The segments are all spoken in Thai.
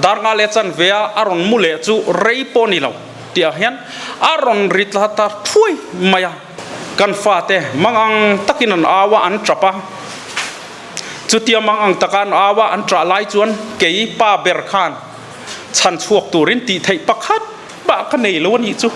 dar nga le chan vea aron mule chu rei poni lo tia hian aron ritla ta thui maya kan fa te mangang takin an awa an trapa chutia mangang takan awa an tra lai chuan kei pa ber khan chan chuak turin ti thei pakhat ba ka nei lo ni chu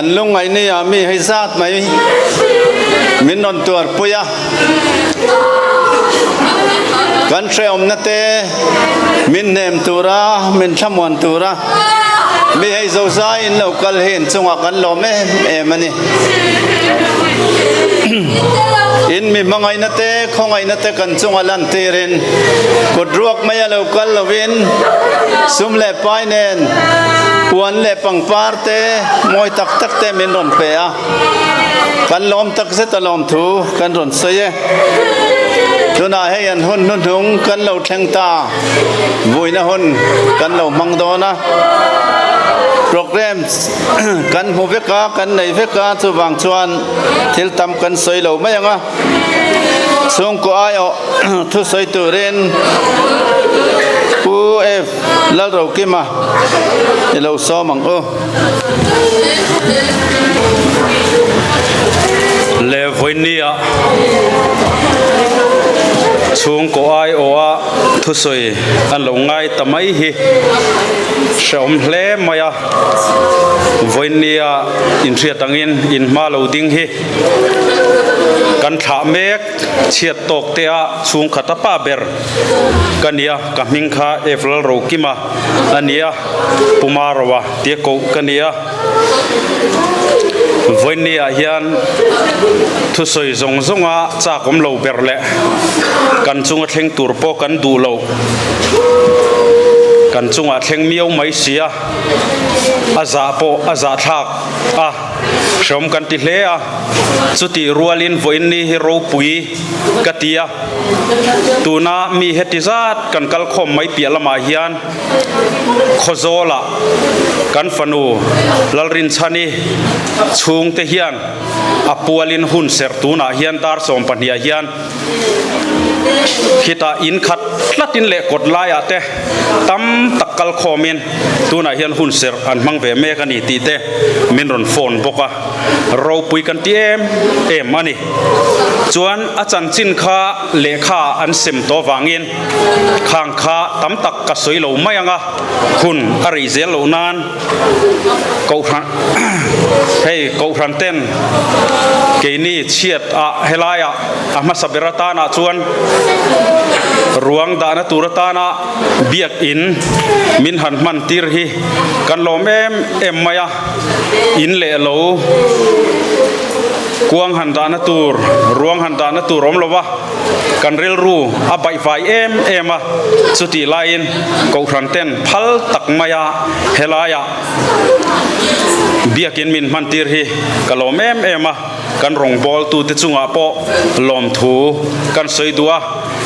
กันลุงไงนี่มีให้ทราบไหมมินนนตัวปุยะกันเชื่อมนั่นเตมินเนมตัวระมินชมวันตัวระมีให้เจ้าชายเรากัลเห็นจงกันลมมันนี่อินมีมังไงนั่นเตคงไงนั่นเตกันจงอลันเตเรนกดรวกไม่เรากัลลวินซุ่มเล่ไปเนนปวนเล่ปังปาร์เตมวยตักตักเตมินรอนเปียกันลมตักเสตลมถูกันรอนเสียตัวน่าให้ยันหุ่นนุ่นถุงกันเราแทงตาบุยนะหุ่นกันเรามังโดนะโปรแกรมกันหูเฟกากันในเฟกาสุบางชวนทิลตำกันสวยเราไม่ยังอ่ะส่งกูอายทุสวยตัวเรนกูแล้วเรากิมาเราซ้อมังเลวนี่อ่ะช่วงกูอายโอ้ทุสวยอันเราง่ายแต่ไม่ฮีเชื่อมเล่มายาวันนี้อินเสียตังอินมาเราดิ้งฮีกันถามเมกเชียดตกเตะช่วงขัตป้าเบอร์กันเนี่ยกับมิงคาเอฟลโรกิมาอันนี้ปุมารวะเตียกูกันเนี่ยวันนี้ยันทุสอยจงจากผมเราเบอร์เละกันจงเทงตูร์โปกันดูเรากันจงเทงเมียวไม่เสียอาซาโปอาซาทักชมกันติเลียสุติรัวลินวันนี้ฮิโรปุยกัตยาตูน่ามีเหตุจัดกันกัลคมไม่เปียละมาฮิยันโคโซล่ากันฟนูลลรินชานีชุงเทียนอปัวลินหุนเสรตูน่าฮิยันตาร์สมปัญญาฮิยันคิดอินขัดลัดอินเล็กกดลายเตะตั้มตักกัลคอมินตูน่าฮิยันหุนเสรอันมังเวเมกันอีตีเตะมินรอนโฟนบอกว่าเราปุยกันที่เอ็มมันนี่จวนอาจารย์จินข้าเลขาอันเซมโตวางินข้างข้าตั้มตักกระสวยเหลวไม่ยังคุณอริเซลเหลวนานกูฟังให้กูฟังเต้นเกนี่เชียดเฮลายมาสับเบรตานาจวนรวงดานะตุรตานาเบียกอินมินหันมันตีร์ฮีกันลมเอ็มมายาอินเล่เหลวกวงหันดานตูรรวงหันดานตูรอมลวะกันเรลรูใบไฟเอ็มสุติไลน์กูฟังเต้นพัลตักมายาเฮลายาเบียกินมินมันตีร์ฮีกันลมเอ็มกันรองบอลตูเตจุงอาโปลมทูกันสวยดัว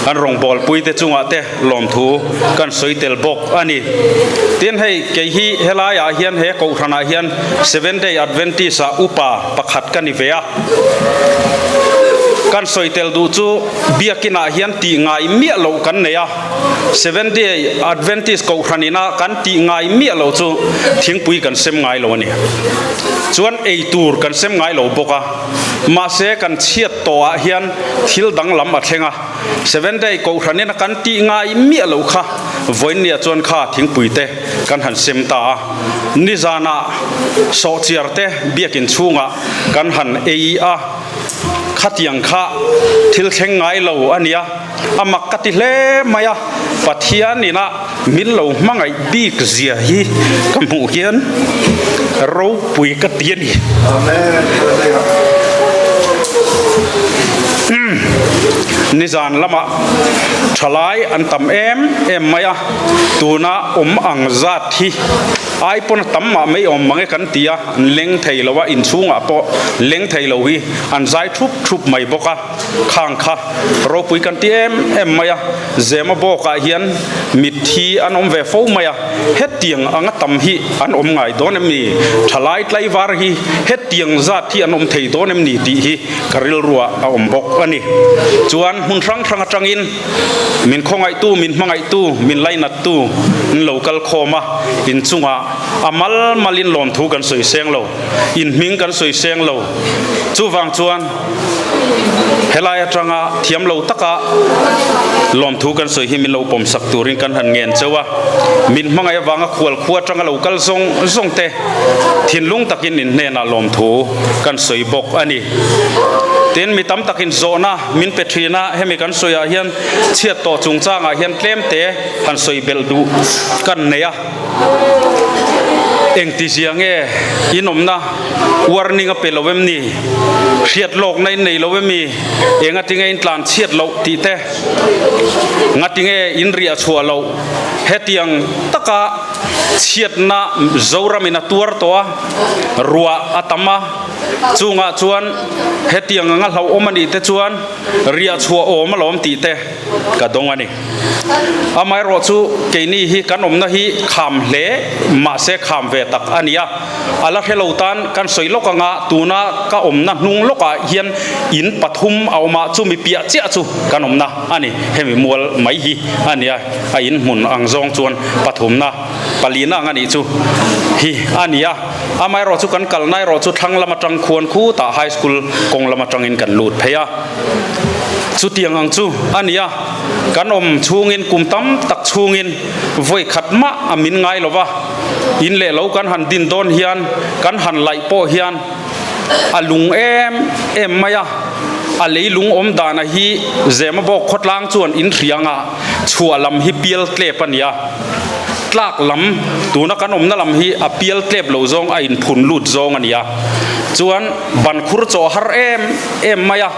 กันรองบอลปุยเตจุงอาเตลมทูกันสวยเตลบกอันนี้เตียนให้เกฮีเฮลายาเฮียนเฮกูทนาเฮียน7 Day Adventistอุปาประคัดกันนิเวีย kan soitel du chu biakina hian ti ngai mi lo kan neya 7 day adventist ko khanina kan ti ngai mi lo chu thingpui kan sem ngai lo ni chuan ei tur kan sem ngai lo boka ma se kan chiat to a hian thil dang lam a thenga 7 day ko khanina kan ti ngai mi lo kha voin nia chuan kha thingpui te kan han sem ta ni zana so chiar te biakin chunga kan han ei a khatiang kha thil theng ngai lo ania amak kati hle maya pathian ina min lo mangai bik zia hi kamu hian ro pui ka tiani amen nizan lama thalai an tam em maya tuna ang zat hi ai pon tamma mai mangai kan tia leng thei lawa in chunga po leng thei lo hi an zai thup mai boka khang kha ro pui kan ti em maya zema boka hian mithi an ve fo maya het tiang anga tam hi an ngai don em ni thalai tlai war hi het tiang zat hi an thei don em ni ti hi karil ruwa a bok ani chuan hun rang atangin min khongai tu min mangai tu min lainat tu local khoma in chunga amal malin lom thu kan soi seng lo in ming kan soi seng lo chu wang chuan helai atanga thiam lo taka lom thu kan soi hi min lo pom sak turin kan han ngen chewa min mangai wanga khwal khua tanga local zong te thinlung takin in ne na lom thu kan soi bok ani ten mi tam takin zona min petrina hemi kan soya hian chiat to chungchanga hian tlem te han soi bel du kan neya engti siange inomna warning a pelowem ni riat lok nei lowemi enga tinge in tlan chiat lo ti te ngatinge in ria chua lo hetiang taka chiat na zoramina tuar toa ruwa atama chunga chuan hetiang anga hlau omani te chuan ria chua oma lom ti te ka dongani amai ro chu keini hi kanomna hi kham hle ma se kham ve tak ania ala helotan kan soilokanga tuna ka omna hnung loka hian in pathum awma chu mi pia chia chu kanomna ani hemi mual mai hi ania a in mun angjong chuan pathumna palina ngani chu hi ania amai ro chu kan kalnai ro chu thang lama tang khuan khu ta high school kong lama tangin kan lut pheya chu tiang ang chu ania kan om chungin kumtam tak chungin voi khatma amin ngai lova in le lo kan han din don hian kan han lai po hian alung em maya a leilung om dana hi zema bo khotlang chuan in rianga chua lam hi pial tlepania tlak lam tuna kan omna lam hi a pial tlep lo zong a in phun lut zong ania chuan ban khur cho har em maya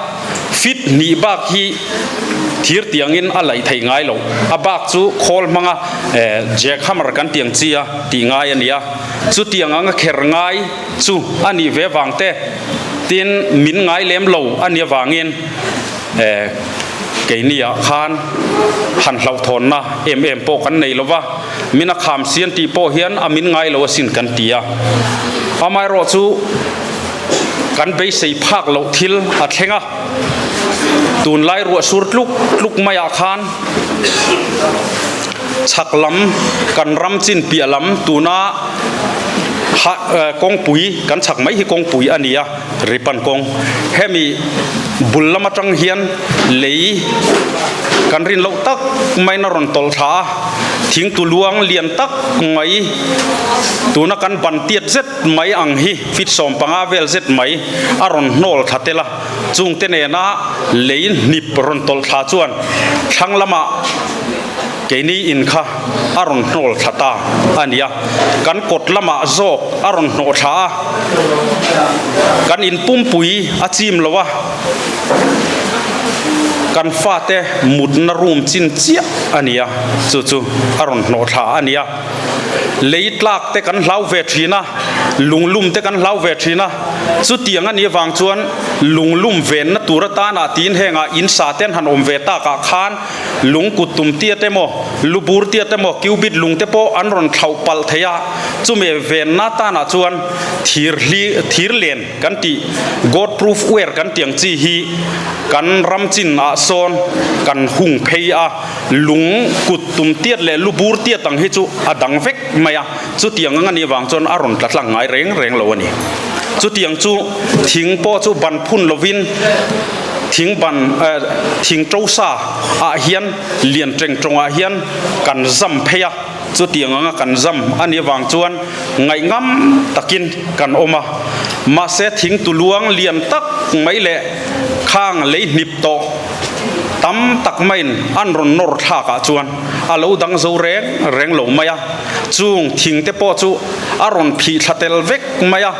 fit ni bak hi thir tiangin alai thei ngai lo abak chu khol manga jek hamar kan tiang chia ti ngai ania chu tiang anga kher ngai chu ani ve wangte tin min ngai lem lo ania wangin keinia khan han hlau thon na em po kan nei lova mina kham sian ti po hian amin ngai lo sin kan tia amai ro chu kan be sei phak lo thil a thenga tun lai ru sur tluk maya khan chaklam kan ram chin pialam tuna kong pui kan chak mai hi kong pui ania ripan kong hemi bullama tang hian lei kan rin lo tak mai na ron tol tha thing tu luang lian tak mai tuna kan ban tiat zet mai ang hi fit som panga vel zet mai aron nol thatela chung te ne na lein nip ron tol tha chuan thang lama keini in kha aron nol thata ania kan kot lama zok aron no tha kan in pum pui achim lowa kan fate mudna room chin chia ania chu aron no tha ania leitlak te kan hlau ve thina lunglum te kan hlau ve thina สุดที่งั้นนี่วางชวนลุงลุ่มเวนนัตุรตานาตีนเฮงอินซาเตนหันอมเวตากาขานลุงกุตุมเตียเตโมลูบูร์เตียเตโมคิวบิดลุงเตโปอันรอนเท่าปัลเทียจุเมเวนนาตานาชวนทีร์เลนกันตี God proof เวรกันเตียงจีฮีกันรำจินอาโซนกันหุงเพยอาลุงกุตุมเตียเลลูบูร์เตียตังฮิจูอดังเวกไม่อะจุดที่งั้นนี่วางชวนอารอนตัดหลังไงเร่งเหล่านี้จุดที่ยังจูทิ้งโปจูบันพุ่นลวินทิ้งบันทิ้งโจซาอาเฮียนเลียนเจงจงอาเฮียนกันซัมเพยจุดที่งั้นกันซัมอันนี้วางชวนไงงั้มตะกินกันอมามาเสทิ้งตุลวงเลียนตักไม่เละข้างเลยนิบโตตั้มตักไม่อันรนนรท่ากะชวนอาลูดังโซเร่งหลงไม่อะจุงทิ้งเตปอจูอารอนพีทัดเตลเวกไม่อะ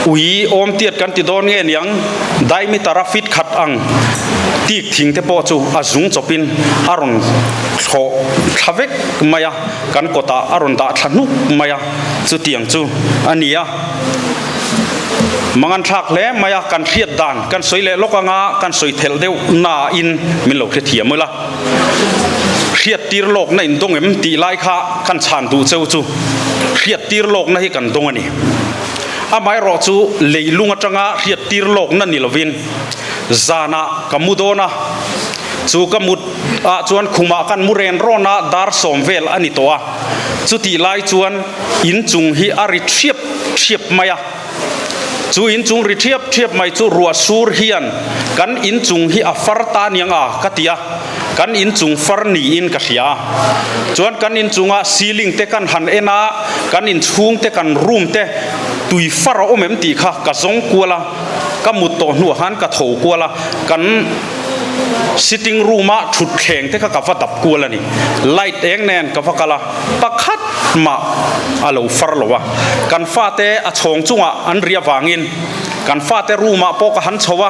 อุยอมเตียดกันติดโดนเงี้ยยังได้มิตรฟิตขัดอังตีกทิ้งเตปอจูอาจุงจบินอารอนโขทัเวกไม่อะกันกตาอารอนตาทนุกไม่อะจุดเตียงจูอันนี้อะมังทักเล่มาอยากกันเทียดด่านกันสวยเล่ลกงากันสวยเทลเดียวนาอินมิลโลกเทียมละเทียดตีรโลกในตรงเอ็มตีไล่ข้ากันฉันดูเจ้าจูเทียดตีรโลกในกันตรงนี้อาไม่รอจูเลยลุงจังอาเทียดตีรโลกนั่นนี่ละวินจานะกัมุโดนะจูกัมุดจวนขุมากันมุเรนโรนาดาร์สอมเวลอันนี้ตัวจุตีไล่จวนอินจุงฮีอาริเทียบมายาจูอินจุงริเทียบไม่จูรัวสูรเฮียนกันอินจุงฮีอัฟร์ตานียงกัตยากันอินจุงฟร์นีอินกัตยาจวนกันอินจุงซีลิงเตกันหันเอนากันอินชุงเตกันรูมเตตุยฟร์โอเมมตีค่ะกะซงกัวละกะมุตโตหนัวหันกะโถกัวละกันsitting room ชุดแข็งเทค่ะกับว่าดับกัวละนี่ไลท์เองแน่นกับว่ากะละปักขัดมาอาลูฟร์ลวะกันฟ้าเตอชงจุงอันเรียวางินกันฟ้าเตรูมาปอกหันชัว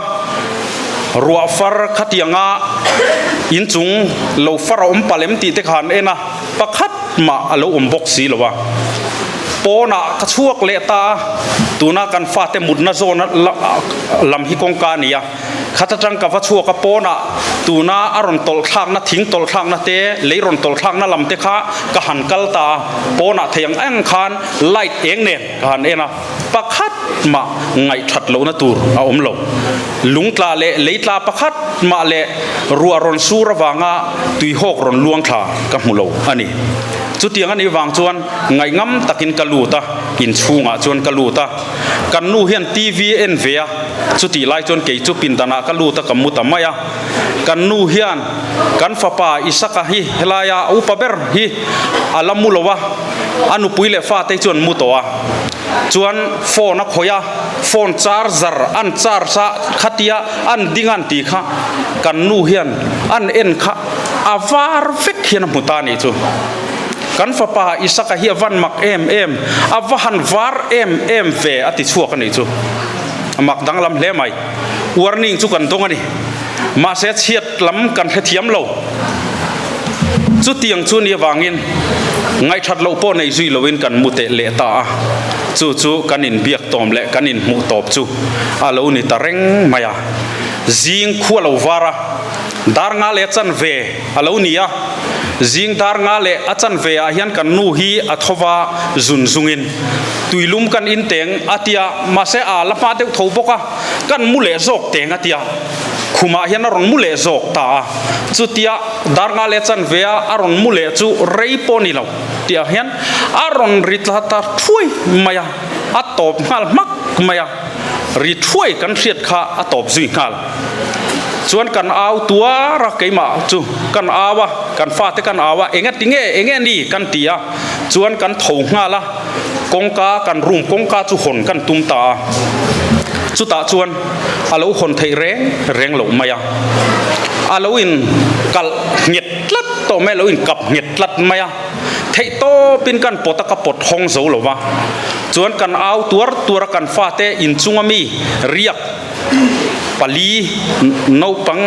รัวฟร์ขัดยังอินจุงลูฟร์อมปาเลมตีเตขันเอ็นะปักขัดมาอาลูบกสีลวะปอนะกระชวกเลตาตัวนักกันฟ้าเตมุดนาโซนลำฮิกงกานียขัดจังกับว่าชัวกับปอนะตัวน่าอารมณ์ตลทางน่ะทิ้งตลทางน่ะเตะเลยรอนตลทางน่ะลำเตะข้ากะหันกัลตาปอนะเทียงแองคานไล่เองเนี่ยกะหันเองนะปักขัดมาไงชัดโลนะตูเอาอมโลลุงตาเละเลยตาปักขัดมาเละรัวรอนสูระวางะตุยหกรอนลวงขากับมุโลอันนี้จุดที่งั้นนี่วางชวนไงงั้มตะกินกะลูตาอินชูงะชวนกะลูตากันนู่เฮียนทีวีเอ็นเวียจุดที่ไล่ชวนเกยจุปินตานากะลูตากะมุตามายากันนู่เฮียนกันฟ้าป่าอิสกะฮีเฮลายาอุปเบอร์ฮีอาลัมมุลวะอนุปุยเลฟ้าเตชวนมุตัวชวนโฟนักหอยาโฟนชาร์จร์อันชาร์จขัดยาอันดิ่งอันตีข้ากันนู่เฮียนอันเอ็นข้าอาวาร์ฟิกเฮียนมุตานี่จูกันฟ้าป่าอิสกะฮีวันมักเอ็มอาวหันวาร์เอ็มเวอติชัวกันนี่จูมักดังลำเล่ไหมวอร์นิ่งจูกันตรงนี้มาเสียเฉียดลำกันเทียมเราจุดเตียงจุนี่วางินไงชัดเราป้อในจุยเราเว้นกันมุเตเลตาจูกันอินเบียกตอมเละกันอินมุตอบจูอาเรานี่ตะเร่งมายาจิงขัวเราวาระดาร์งาเลจันเวอาเรานี่อะจิงดาร์งาเลอจันเวอาเฮียนกันนูฮีอัทวาจุงอินตุยลุมกันอินเตงอาทิยามาเสอาละมาเตวทบกะกันมุเลจอกเตงอาทิยาคุมาเฮียนอรอนมุเลจอกตาจุติยาดาร์งาเลจันเวอาอรอนมุเลจูเรย์ปอนิลาวเตียเฮียนอารอนริตลาตาช่วยมายาอัตตบงาลมักมายาริช่วยกันเสียดข้าอัตตบจุยงาลชวนกันเอาตัวรักไก่มาจูกันอาวะกันฟาเตกันอาวะเองติงเองนี่กันตียชวนกันถงงาละกงกากันรุมกงกาจุหนกันตุมตาจุตาชวนอาลูคนไทยเร่งหลงมายาอาลูอินกัลเหยียดลัดต่อแม่ลูอินกับเหยียดลัดมายาไทยโตเป็นกันปตะกปดห้องโซหรอวะชวนกันเอาตัวกันฟาเตอินจุงมีเรียกปลีนปัง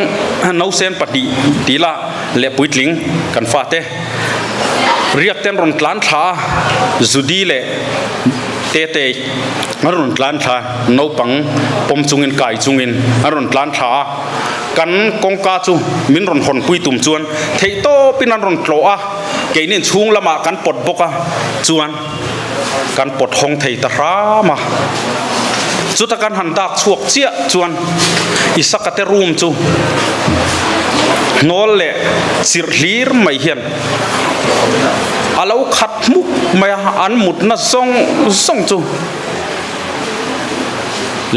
นเซนปฏิตีละเล็บปุยลิงกันฟาเต เรียกเต้นรอนล้านชาจุดีเล่เตะอรุณล้านชาโนปังปมจุงอินไก่จุงอินอรุณล้านชากันกงกาจูมินรอนหอนปุยตุ่มจวนเทโตปินันรอนโกะเกนินชุงละมากันปดบกะจวนกันปดหงเทตรามาจุดกันหันดักชวกเจียจวนอิสักเตรูมจูโนเล่สิริรไม่เห็นอาเราขัดมุกไม่อันหมุดน่ะส่งจู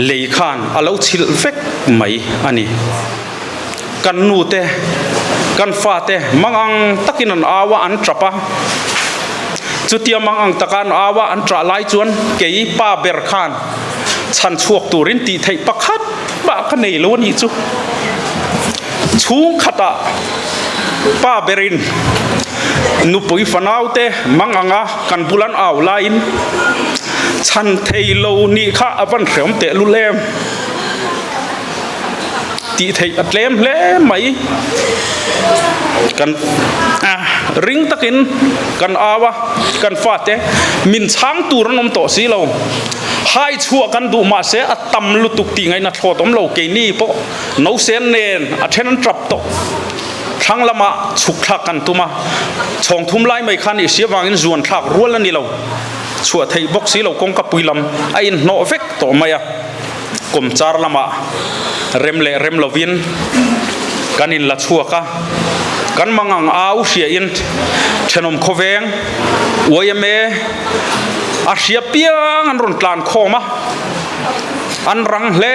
เลยขานอาเราชิลเฟกไม่อันนี้กันนูเตกันฟาเตมังอังตักินันอาวะอันตรปะจุดเดียมังอังตะการอาวะอันตรไลจวนเกยป้าเบรขานฉันชวกตูรินตีไทยปักขัดบ้ากันในล้วนอีจูชูงขัดป้าเบรินนุปุยฟนาวเตมังอังกันบุลันอาวไลน์ฉันเทโลนี่ข้าอวันเขียมเตลุเลมตีไทยอัดเลมไหมกันริงตะกินกันอาวะกันฟาเตมินช้างตูรนมโตสีเราให้ชั่วกันดูมาเสียตำลุตุกตีไงนะโทษตมเราเกนี่ปะนเซนเนนอัเทนันจับโตทั้งละมาฉุกทักกันตุมาช่องทุ่มไล่ไม่คันอีเสียวางอินจวนทักรัวแล้วนี่เราชั่วไทยบกสีเรากงกับปุยลำไอ้โนเฟกโตมายกลมจารละมาเร็มลวินกันอินละชั่วกะกันมังอังอาอุเสียอินเชนมโคเวงวยเมอาเสียเปียงอันรุนตานโคมาอันรังเล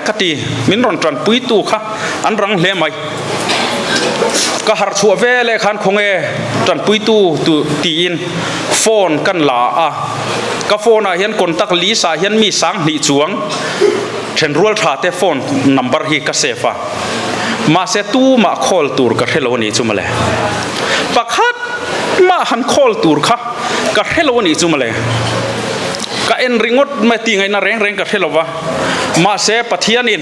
กติมินรุนตานปุยตูค่ะอันรังเลไม่ก็หาชัวเวเลขันคงตานปุยตูตีอินโฟนกันลาก็โฟนเห็นคนตักลีสาเห็นมีสังหนีจวงเช่นรัวท่าเตโฟนนัมเบอร์ฮีกเซฟามาเซตูมาคอลตูร์กับเฮโลนี่จุมาเลยปักฮัดมาหันคอลตูร์ค่ะกับเฮโลนี่จุมาเลยก็เอ็นริงดไม่ตีไงน่าแรงกับเฮโลวะมาเซปะเทียนิน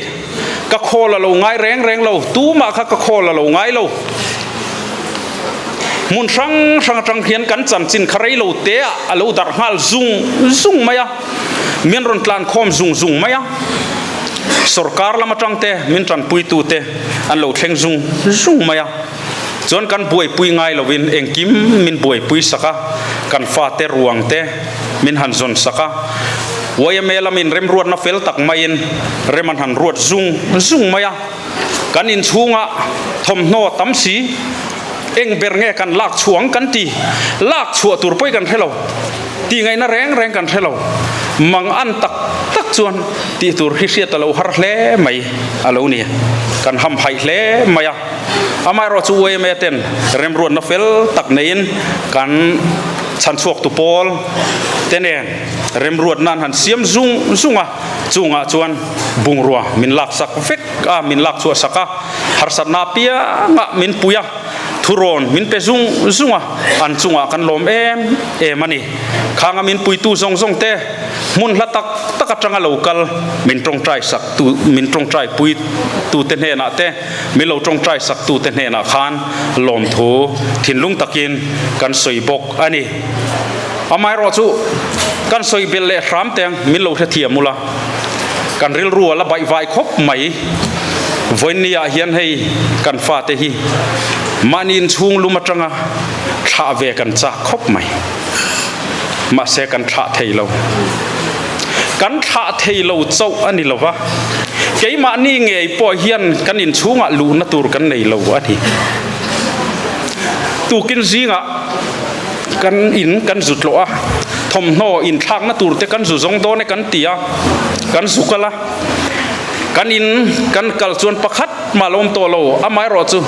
ก็คอลเราง่ายแรงเราตู้มาค่ะก็คอลเราง่ายเรามุนช่างเขียนกันจันจินคาร์เราเตะเราดักฮัลซุงไหมอะเมียนรอนตลานคอมซุงไหมอะสรการละมาจังเตะมินจันปุยตูเตะอันเราเทงซุงไหมอะจนกันป่วยปุยง่ายเราวินเองกิมมินป่วยปุยสักกันฟาเตรวงเตะมินหันจนสักวัยเมลามินเร็มรวดนับเฟลตักไม่ยินเร็มหันรวดซุงไหมอะกันอินชูงะทมโนตั้มสีเอ็งเบรเงกันลากช่วงกันตีลากชัวตัวไปกันให้เราตีไงน่าแรงกันให้เรามังอันตักจวนตีตัวฮิเสียตะเราหาเล่ไม่อะไรนี่กันทำให้เล่ไม่อะอามาเราช่วยเมเต็นเริ่มรวนนับเฟลตักเนินกันฉันชวกตุปอลเต้นเองเริ่มรวนนั่นหันเสียมจุงจวนบุงรัวมินลักสักเฟกมินลักชัวสักหาสัตนาเปียมินปุยทุรนมินเปซุงอันซุงกันลมมันนี่ข้างมินปุยตูซงเตมุนละตักจังโลกัลมินตรงใจสักตูมินตรงใจปุยตูเตนเฮนะเตมินเราตรงใจสักตูเตนเฮนะขานลมทูถิ่นลุงตะกินกันสวยบกอันนี้อาไม่รอจูกันสวยเบลเล่รามเตียงมินเราเทียมมุละกันริลรัวละใบไฟคบไหมวันนี้เฮียนให้กันฟาเตฮีมานินชุงลุมาจังท่าเวกันจะคบไหมมาเสกันท่าเทเรากันท่าเทเราเจ้าอันนี้เราวะเกี่ยมานี่ไงปอเฮียนกันนินชุงอ่ะลูนัตูรกันในเราอันนี้ตูกินซิงอ่ะกันอินกันสุดโลอ่ะทมโนอินทางนัตูรแต่กันสุดทรงโตในกันเตียกันสุกละกันอินกันกัลชวนประคัดมาลมตัวเราอาไม่รอจู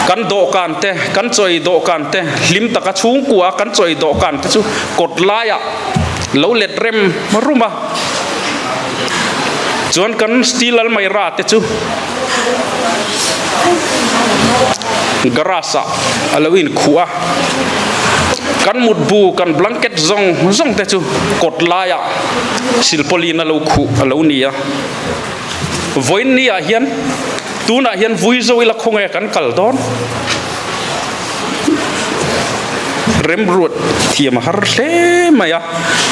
กันโดกันเตกันจอยโดกันเตลิมตะกะชุงกัวกันจอยโดกันเตจูกดไล่อะเราเล็ดเร็มมารุมาจวนกันสตีลไม่ราเตจูกราสะอลวินขัวกันมุดบูกันบลังเก็ตซงเตจูกดไล่อะสิลโปลีนเราขู่เราเนียวันนี้เฮียนตูน่ะเฮียนวุ้ยโจยละคงกันกัลดอน rem ruột thiam har hle maya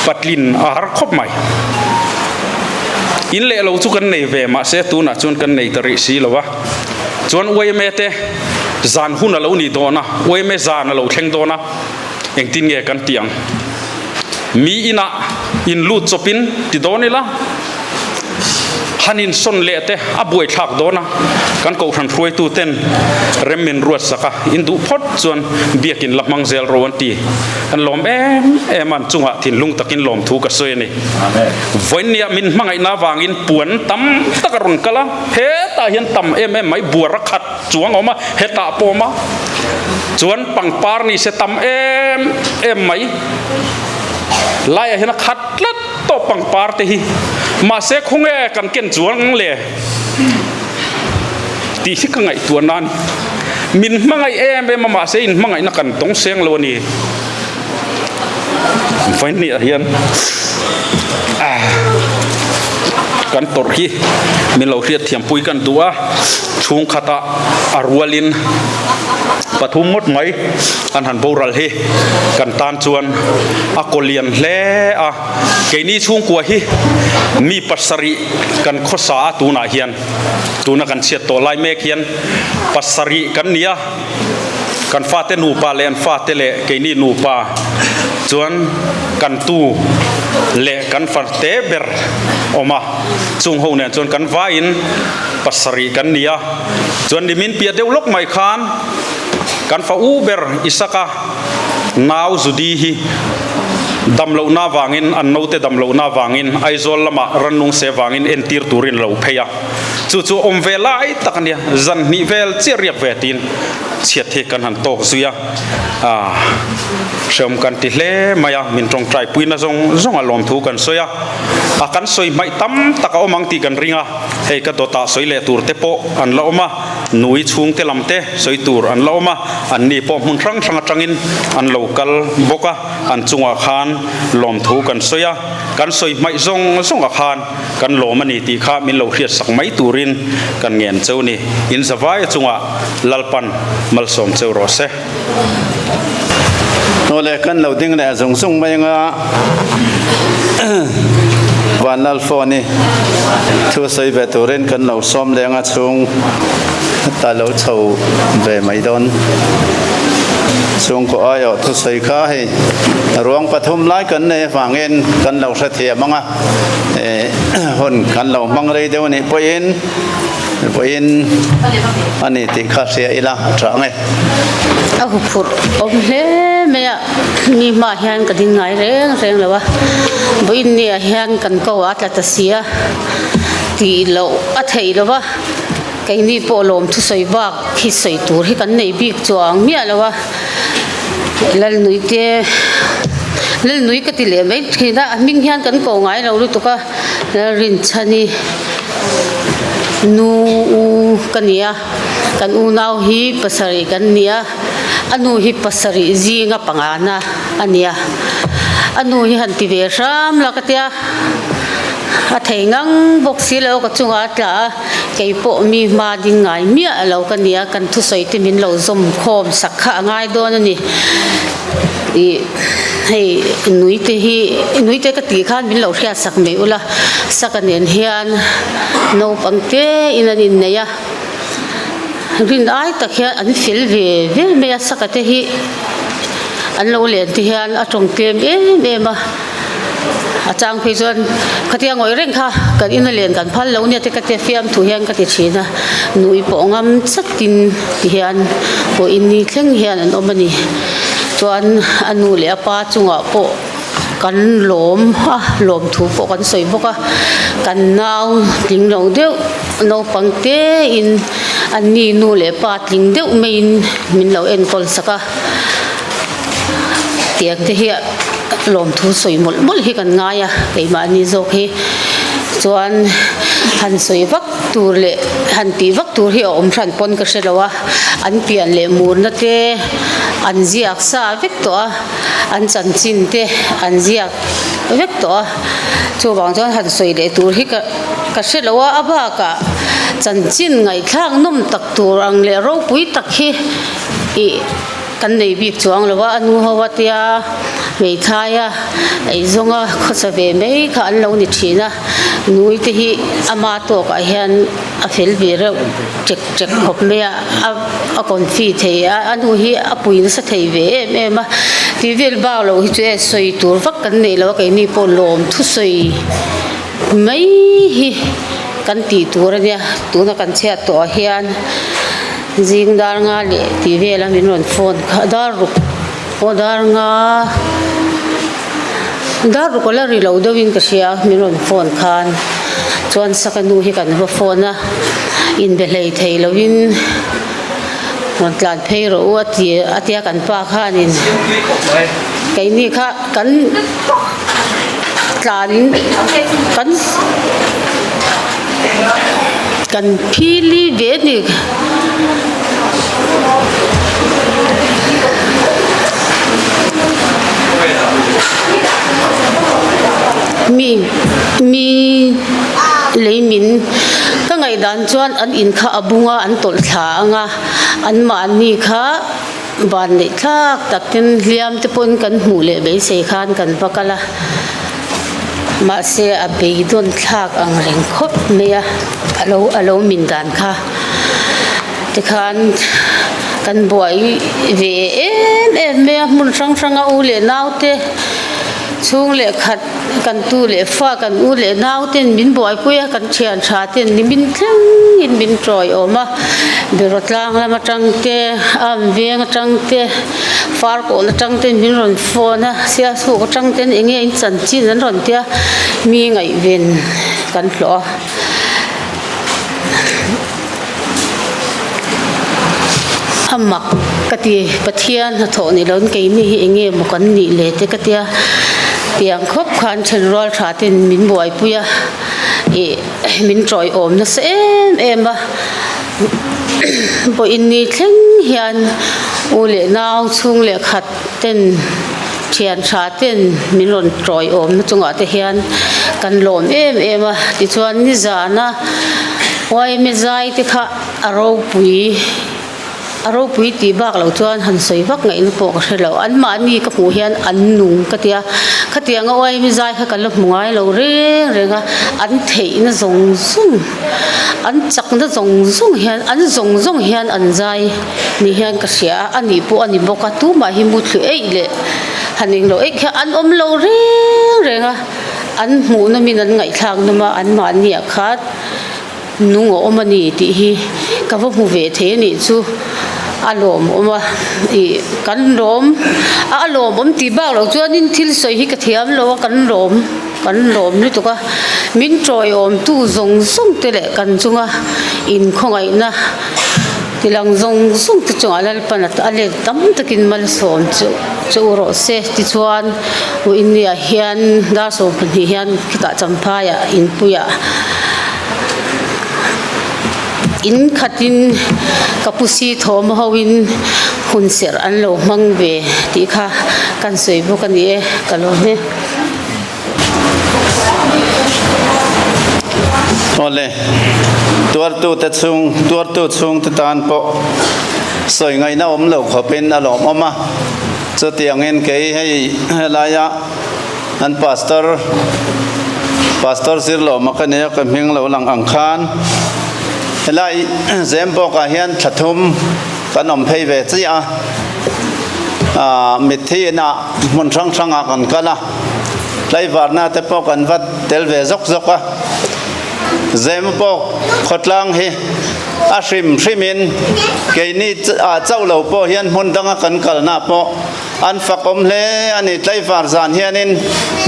patlin har khop mai in le lo chu kan nei ve ma se tu na chun kan nei tari si lowa chuan oi me te zan hun lo ni do na oi me zan lo thleng do na eng tin nge kan tiang mi ina in lut chopin ti do ni la hanin son le te abuai thak do na kan ko than throi tu ten remin ruat saka in du phot chuan biakin lamang zel rowan ti an lom em an chunga thin lung takin lom thu ka soi ni voin nia min mangai na wangin puan tam takaron kala he ta hian tam em mai buar khat chuang oma he ta poma chuan pangpar ni se tam em mai lai hian khat lat to pangpar te hi ma se khunge kan ken chuang le ti hi ka ngai tu nan min mangai em ma se in mangai na kan tong seng lo ni voin nia hian kan tor hi min lo riat thiam pui kan tua chung khata arwalin pathum mot mai an han boral hi kan tan chuan akolian hle a keini chung kwa hi mi pasari kan khosa tuna hian tuna kan chiat to lai mek hian pasari kan nia kan fate nu pa le an fate le keini nu pa chuan kan tu le kan farte ber oma chung ho ne chuan kan vain pasari kan nia chuan dimin pia deulok mai khan kan fa uber isaka naw zudi hi damlo na wangin an note damlo na wangin aizol lama ranung se wangin entir turin lo pheya chu om velai takania zan ni vel chiriak vetin chiat the kan han tok zuya som kan ti hle maya min tong trai puina zong alom thu kan soya akan soi mai tam taka omang ti kan ringa hei ka dota soi le tur te po an la oma nui chung te lamte soi tur an la oma an ni po mun rang tangin an local boka an chunga khan lom thu kan soya kan soi mai zong a khan kan lomani ti kha min lo hriat sak mai turin kan ngen cheu ni in zawai chunga lalpan malsom cheu ro se nole kan lo ding le zong mai nga van alfoni thu sei ve turin kan lo som le nga chung ta lo chau ve mai don chung ko ayo thu sei kha hi ruang pathum lai kan ne wangen kan lo sa thia manga hon kan lo mang rei deu ni poin ani ti kha sia ila trange a hu phur om hle me ya ni ma hian ka ding ngai reng lawa boin ni hian kan ko atla ta sia ti lo a thei lawa kai ni po lom thu soi bak khi soi tur hi kan nei bik chuang mi lawa lal nui ka ti le mai thina ming hian kan ko ngai lo lu to ka rin chani nu kania kan u nau hi pasari kan nia anu hi pasari zinga pangana ania anu hi hanti ve ram lakatia a theingang boxi lo ka chunga tla keipo mi ma ding ngai mi lo kania kan thu soi ti min lo zom khom sakha ngai don ani i hei nui te ka ti khan min lo hria sak me ula sakanen hian no pangte inanin neya rin ai ta khian an fil ve me sakate hi an lo len ti hian a tong tlem ma achang phei chuan khatia ngoi reng kha kan in len kan phal lo nia te ka te fiam thu hian ka ti thina nui po ngam chatin ti hian po in ni thleng hian an omani chuan anu le pa chunga po kan lom thu po kan soi boka kan nau ting lo deu no pangte in ani nu le pa ting deu main min lo en kol saka tiak te hi lom thu soi mol hi kan ngaya keima ni zok hi chuan han soi vak tur le han ti vak tur hi om thran pon ka shelawa an pian le mur na te an ziak sa vek to an chan chin te an ziak vek to chu bang chuan han soi le tur hi ka shelawa aba ka chan chin ngai thlang nom tak tur ang le ro pui tak hi i kan nei bik chuang lawa anu hawatia mei thaya ei zonga khosave mei kha an lo ni thina nui te hi ama to ka hian a fel ve ra chek khop me a kon fi thei anu hi a puin sa thei ve em a ti vel ba lo hi che soi tur vak kan nei lo kai ni po lom thu soi mai hi kan ti tur ania tu na kan che to hian jing dar nga le ti vela min ron phone dar ru o dar nga dar ru ko la ri lo do win ka sia min ron phone khan chuan sakanu hi kan ba phone a in be lei thei lo win ron tlan phei ro atia kan pa khanin kai ni kha kan tlan kan phili ve ni mi leimin ka ngai dan chuan an in kha abunga an tol thla anga an ma ni kha ban nei thak takin hliam te pon kan hmu le be se khan kan pakala ma se a be don thak ang reng khop meya alo min dan kha te khan kan boy ve em me mun sang a u le naute chung le khat kan tu le fa kan u le nauten min boy puya kan thian tha ten ni min thleng in min troi oma berotlang lama tangte am veng tangte far ko na tangte min ron phone a sia su ko tangten enge in chan chin an ron tia mi ngai ven kan hlo amak kati pathian ha tho ni lon ke ni enge mo kan ni le te katia tiang khop khan chen rol tha tin min boy puya e min troi om na se em ba bo in ni thleng hian u le naw chung le khat ten thian tha ten min ron troi om na chunga te hian kan lom em a ti chuan ni zana wai me zai te kha aro pui ti bak lo chuan han soi vak ngai nu pok helo an ma ni ka hu hian an nung katia nga oi mi zai kha kal mungai lo renga an thei na zong zung an chak na zong zung hian an zai ni hian ka sia ani pu ani boka tu ma hi mu thlu ei le haning lo ei kha an om lo renga an mu na min an ngai thang na ma an ma ni khat nungo omani ti hi ka vu ve the ni chu alom oma I kan lom alom om ti ba lo chuan in thil soi hi ka thiam lo kan lom ni to ka min troi om tu zong sung te le kan chunga in khongai na tilang zong sung te chunga lal panat ale tam takin mal som chu ro se ti chuan u in ya hian da so pani hian kita champa ya in puya in khatin kapusi thom hawin hun ser an lo mang ve ti kha kan soi bu kan e kalo ne ole tuar tu chung te tan po soi ngai na om lo khopin alom oma chu tiang en ke hei laya an pastor sir lo makane ka ming lo lang ang khan lai zempo ka hian thathum kanom phei ve chia mithi na mun thang a kan kala lai warna te po kan vat tel ve zok a zempo khotlang hi a shrimin ke ni chau lo po hian mun danga kan kal na po an fakom le ani tlai war zan hianin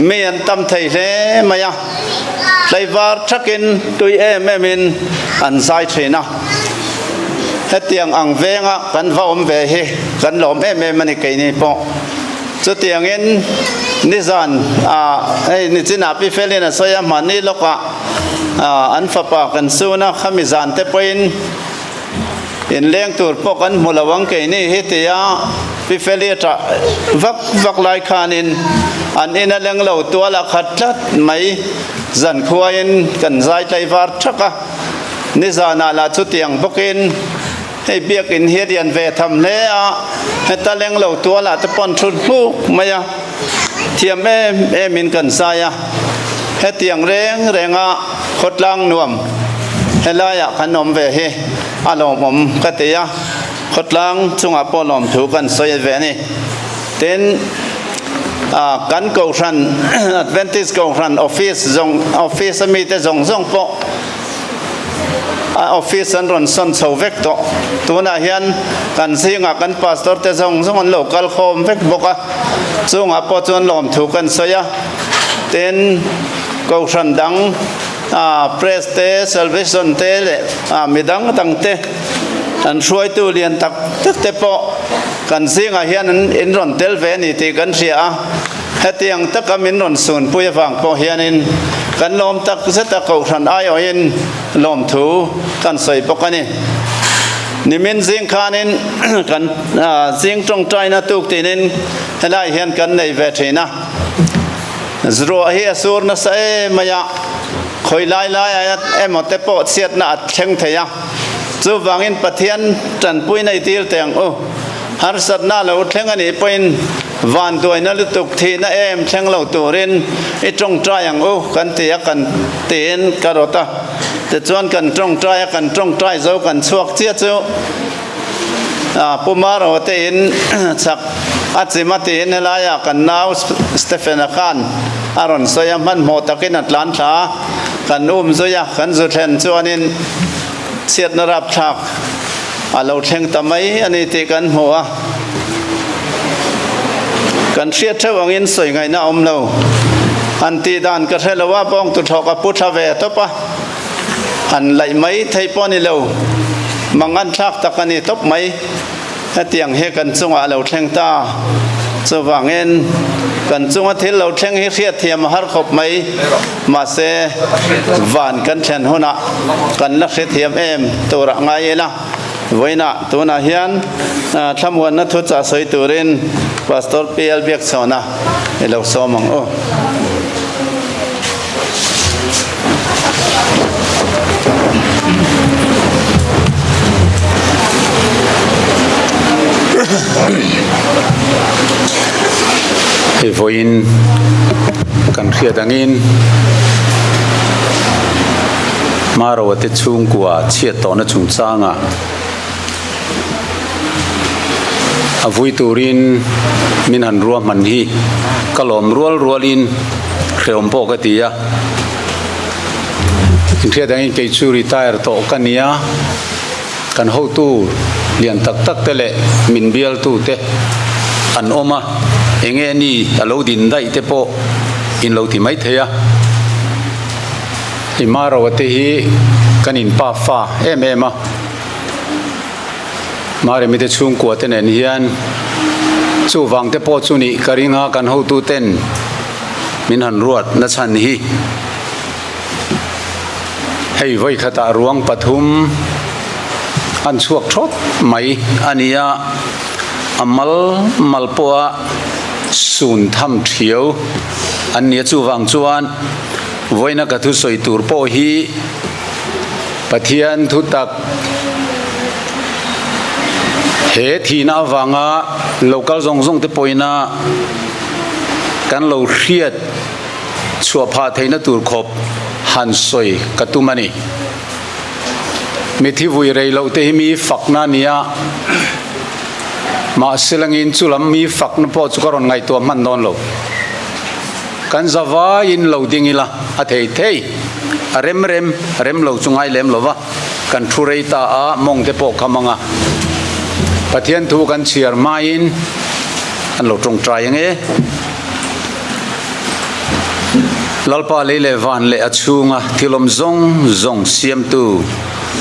mi an tam thei le maya tlai war thakin tui emin an sai thina hetiang ang venga kan vaom ve hi kan lom mani ke ni po chu tiang in nizan ni china pi felina soya mani loka an fapa kan suna khamizan te poin in leng tur po kan mulawang ke ni hitia pi felita vak lai khanin an ina leng lo tuala khatlat mai zan khuain kan zai tlai war thaka nizana la chu tiang bokin hei biak in hian ve tham le a ให้ตาเลงเหล่าตัวละตะปอนชุดหูมาyaเทียมเอมินกันสายให้เตียงแรงอ่ะขดลังนวมให้ลายขนมเวเฮอารมณ์ผมกติยะขดลังจุงอาปอลอมถูกันสอยเวนี่เต้นกันเก่าชัน Adventist เก่าชันออฟฟิศมีแต่ส่งปอออฟฟิศรอนสันเสาเวกตัวน่ะเฮียนกันซิงกันพาสตอร์แต่ส่งอันโลกัลโคมเวกบอกจุงอาปอจวนลอมถูกันสอยเต้นเก่าชันดังเพรสเตเซลวิสันเตเลมีดังตั้งเตอันช่วยตัวเรียนตักเตปอกันซิงอาเฮียนอินรอนเตลเวนี่ที่กันเสียให้เตียงตักมินรอนส่วนผู้ฟังพอเฮียนินกันลมตักเสตะเก่าชันอายอินลมถูกันใส่ปกันนี่นิมินซิงคานินกันซิงตรงใจนะตุกตีนินให้ได้เฮียนกันในเวทีนะรัวเฮียสูรนะเสมายาคอยไล่เอ็มเตปอเสียดนาเชงเทียจูวังอินปะเทียนจันปุยในตีลเตียงโอฮาร์สัตนาเราเชงอันนี้เป็นวันตัวนั่นลุตุกทีน่ะเอ็มเชงเราตัวเรนไอตรงใจอย่างโอกันเตียกันเตียนกระโดดแต่จวนกันตรงใจกันตรงใจเจ้ากันสวกเจียเจ้าปุ่มมาเราเตียนสักอาจิมาเตียนอะไรกันนาวสเตฟานาคานอารอนสยามันโมตะกินัดล้านช้ากันสยากันสุดแทนจวนินเสียดนรับฉากเราเชงตะไมอันนี้ตีกันหัวกันเสียดเท่างินสวยไงนะเราอันตีดานกระเทลว่าป้องตุทอกับพุทธเวทปะอันไหลไหมไทยป้อนี่เรามังอันฉากตะกันนี่ตบไหมให้เตียงเฮกันจงว่าเราเชงตาสว่างเงินกันจงว่าที่เราเชงให้เสียเทียมหาขบไหมมาเสวานกันเช่นหัวหน้ากันนักเสียเทียมตัวระไงนะไว้นะตัวน่ะเฮียนทำวันนั้นทุจริตตัวเรนพาสตอร์เปียลเบียกสอนะเราสอมังโอให้ฝอินกันเสียดังอินมาเราติดชุงกว่าเชียตอนชุงจางอาวุยตูรินมินหันรัวมันฮีกลมรัวลินเคลื่อนปกติเสียดังอินเกิดชูริตายร์โตกันเนียกันหูตู้เลียนตักเตเลมินเบียลตู้เตอันอมาเองนี่เราดินได้เตปออินเราที่ไม่เทียอิมาเราเตฮีกันอินป้าฟ้ามามาเรมิเตชุงกัวเตนเฮียนชูวังเตปอชุนีกริงากันหูตู้เต้นมินหันรวดนัชันฮีให้ไว้ขตารวงปฐุมอันชวกทดไหมอันนี้มัลปัวสูนทำเทียวอันนี้จูวังจวนไว้นักทุสอยตูร์โปฮีปะเทียนทุตักเฮทีนาวังโลกัลซงเตปอยนากันเราเรียดชัวพาเทนตูร์ขบหันสอยกตุมันนี่มิทิวุยเรเราเตมีฝักนานียมาเสลังอินจุลามมีฝักนปอจุกรอนไงตัวมันนอนเรากันจะว่าอินเราดิ้งละอาเทเทเร็มเราจุงไงเล็มเราวะกันทุเรตามองเตปอกขมังปะเทียนทูกันเชียร์มาอินอันเราตรงใจยังไงลลปาเลวันเลอชูงที่ลมซงเสียมตู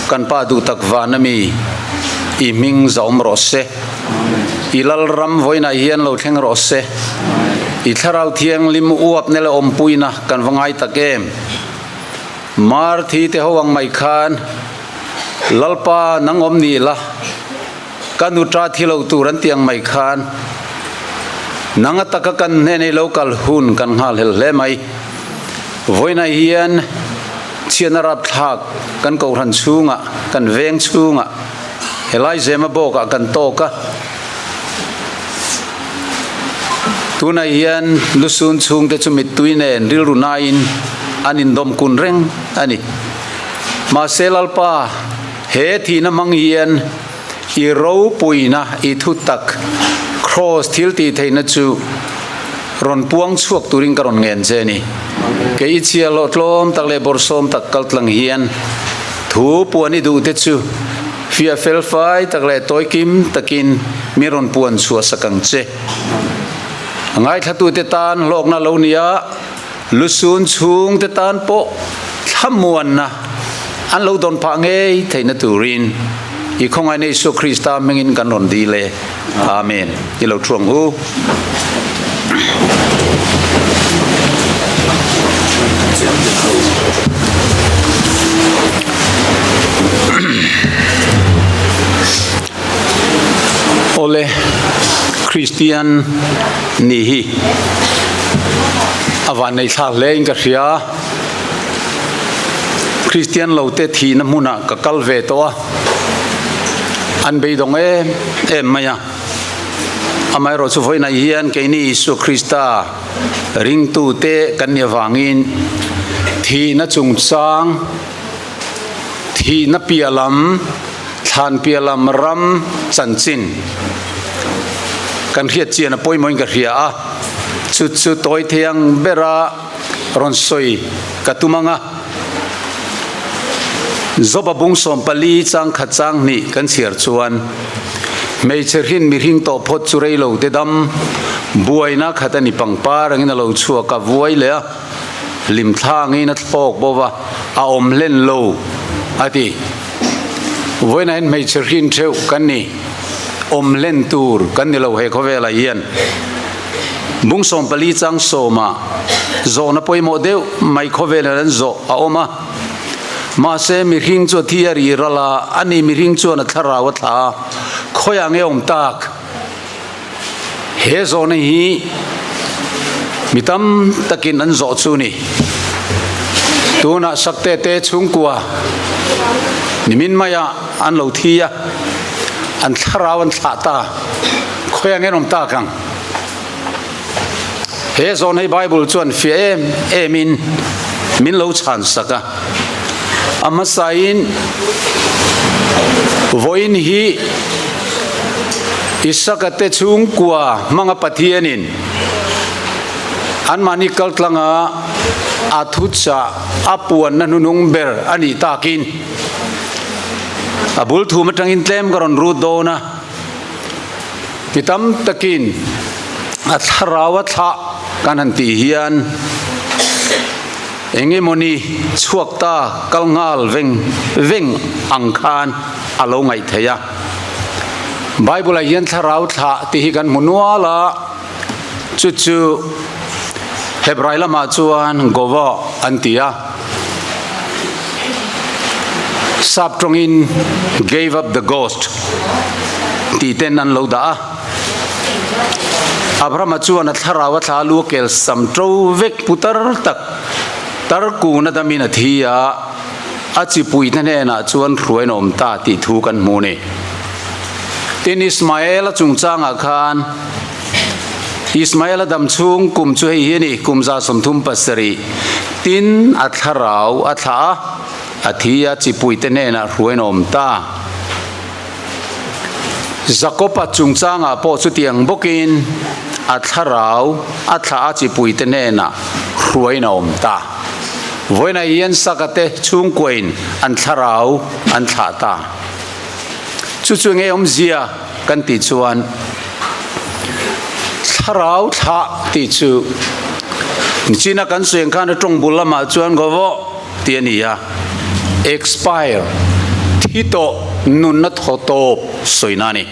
กันป้าดูตักวานมีอีมิงจอมรสเซอีลลรำไว้ในเฮียนเราแข่งรสเซอีทาราวเทียงลิมอวบเนลอมปุยนะกันวังไงตะเกมมาร์ทีเตหวังไม่คานลลปานังอมนีละกันอุตราที่เราตูรันเตียงไม่คานนังตะกันเนในโลกัลหุนกันหาเลเลไม่ไว้ในเฮียนเชียนรับทักกันเกาหันชูงกันเวงชูงเฮลัยเจมาบอกกันโตกะ tu na hian lusun chung te chumit tuinen ril runain anin dom kun reng ani ma selalpa he thi na mang hian I ro puina I thu tak cross thil ti theina chu ron puang chuak turing karon ngen che ni ke I chia lo tlom tak le bor som tak kal tlang hian thu puani du te chu fia fel fai tak le toy kim takin miron puan chua sakang che ngai thatu te tan lok na lo nia lusun chung te tan po thamuan na an lo don pa ngei theina turin I khong ai nei so Krista mengin kanon di le amen I lo trong hu ole Christian ni hi awan nei thak le in ka ria Christian lo te thi na muna ka kal ve to an be dong em maya amai ro chu voi na hian ke ni Isu Krista ring tu te kan ya wangin thi na chung chang thi na pialam than pialam ram chanchin kan riat chian apoi moin ka ria a chu toy thiang bera ron soi katumanga zoba bung som pali chang khachang ni kan chiar chuan mei cherhin mi ring to phot churei lo te dam buaina khatani pangpar angina lo chua ka vuai le lim thang ina thok bowa a om len lo ati voina en mei cherhin theu kan ni om len tur kan ni lo he khovela hian bung som pali chang soma zo na poimo deu mai khovela ran zo a oma ma se mi ring chu thiari rala ani mi ring chu na tharawa tha khoyang e om tak he zo na hi mitam takin an zo chu ni tuna sakte te chungkwa nimin maya an lo thia an tharawan thata khoyang e om ta kang he zo nei bible chuan fi emin min lo chan saka amasain voin hi isakate chungkwa manga pathianin an mani kaltlanga athucha apuan nanunung ber ani takin abul thu matangin tlem karon ru dona pitam takin atharawa tha kananti hian engemoni chuakta kalngal veng angkhan alo ngai theya bible a hian tharau tha ti hi kan munuala chu hebrai lama chuan gowa antia Sabtrongin gave up the ghost ti ten an lo da Abraham chuan a tharawa tha lu kel samtro vek putar tak tar ku na damina thia achi pui na ne na chuan hruai nom ta ti thu kan mu ne tin Ismail chung changa khan Ismail dam chung kum chu hi ni kum za som thum pasari tin atharau atha athia chi pui te ne na hruai nom ta Zakopa chung changa po chu tiang bokin atharau atha chi pui te ne na hruai nom ta voina yen sakate chung koin an tharau an thata chu nge zia kan ti chuan tharau tha ti chu china kan sueng khan tong bulama chuan gowo tiania expire thito nun na thoto soinani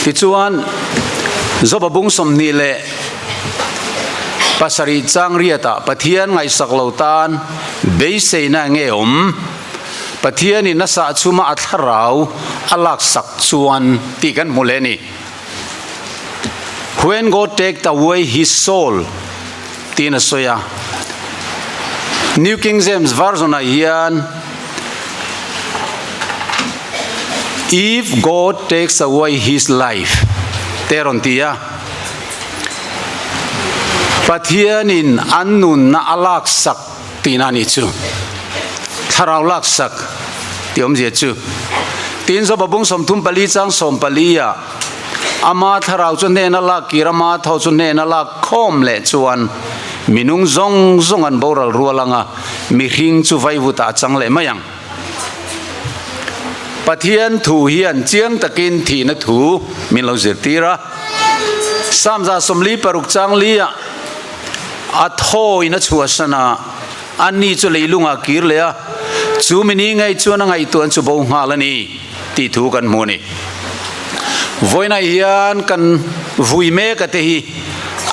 ti chuan zobabung som ni le pasari chang riata pathian ngai saklotan beiseina ngeom pathian in nasa chuma atharau alak sak chuan ti kan muleni when God take away his soul tina soya New King James version hian if God takes away his life teron tia pathianin annun na alak sak tinani chu tharau lak sak tiom je chu tin zo babung som thum pali chang som paliya ama tharau chu ne na la kirama tho chu ne na la khom le chuan minung zong zong an boral rualanga mi hring chu vai vuta chang le mayang pathian thu hian chiang takin thi na thu min lo zir tira samza somli paruk chang lia a thoi na chuasana ani chu leilunga kir le a chu mini ngai chuan ngai tuan chu bo ngalani ti thu kan moni voina hian kan vui me ka te hi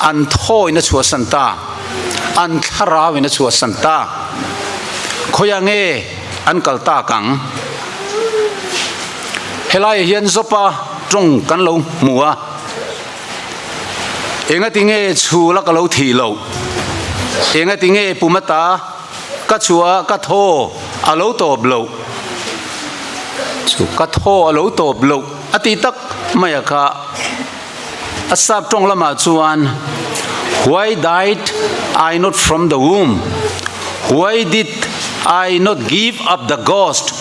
an thoi na chuasan ta an tharaw na chuasan ta khoyange an kalta kang helai hian zopa trong kan lo mua enga tinge chula ka lo thi lo enga tinge pumata ka chua ka tho alo tob lo chu ka tho alo tob lo ati tak maya kha asap trong lama chuan why died I not from the womb why did I not give up the ghost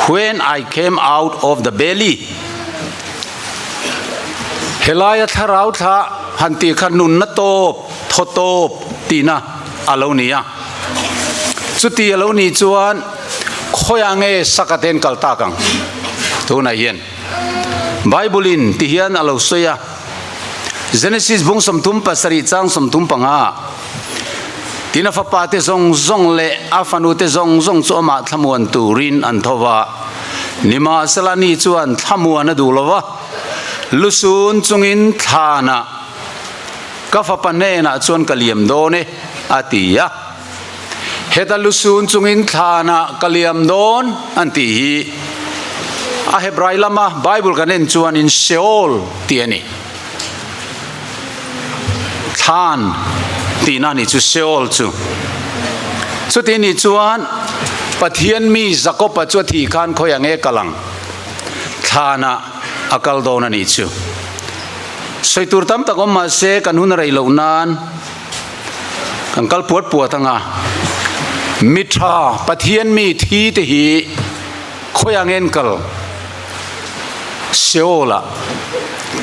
when I came out of the belly helaya tharau tha hanti khanun na top thotop tina alonia chuti aloni chuan khoyange sakaten kalta kang tuna hian bible in ti hian alo soya genesis bung som tum pasari chang som tum panga tina fa pa te zong zong le afanu te zong zong chu ma thamuan turin an thowa nima salani chuan thamuan adu lowa lusun chungin thana ka fa panena chuan kaliam done atia heta lusun chungin thana kaliam don anti hi a hebrai lama bible kanen chuan in sheol tiani than tina ni chu sheol chu so tini chuan pathian mi zakopa chu thi khan khoyange kalang thana akal dona ni chu soitur tam takom ma se kanun rei lo nan kankal puat puatanga mitra pathian mi thi te hi khoyangen kal seola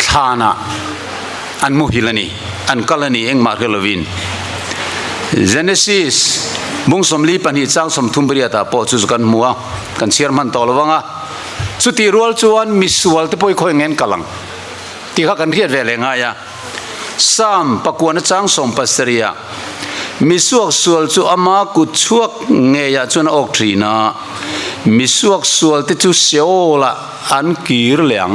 thana an muhilani an kalani eng ma helovin genesis bung somli pani chang som thumbria ta po chu kan muwa kan chairman tolwanga chuti rual chuan misual te poi khoengen kalang ti kha kan riat vele nga ya sam pakuana chang som pasaria misuak sual chu ama ku chuak nge ya chun ok thina misuak sual te chu seola an kir leang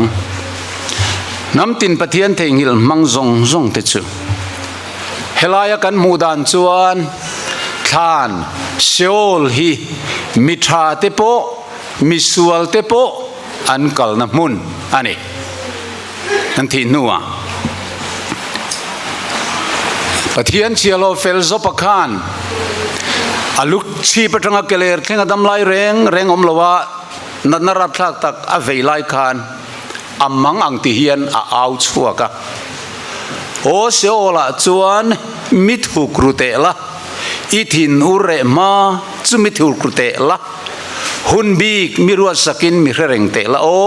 namtin pathian thengil mangjong jong te chu helaya kan mudan chuan than seol hi mitha te po misual te po an kalna mun ani an thi nuwa pathian chialo fel zo pakhan aluk chi patanga keler thenga damlai reng omlowa nanara thak tak a veilai khan amang ang ti hian a au chuaka o seola chuan mithu krute la ithin ure ma chu mithu krute la hun bik mirua sakin mi reng te la o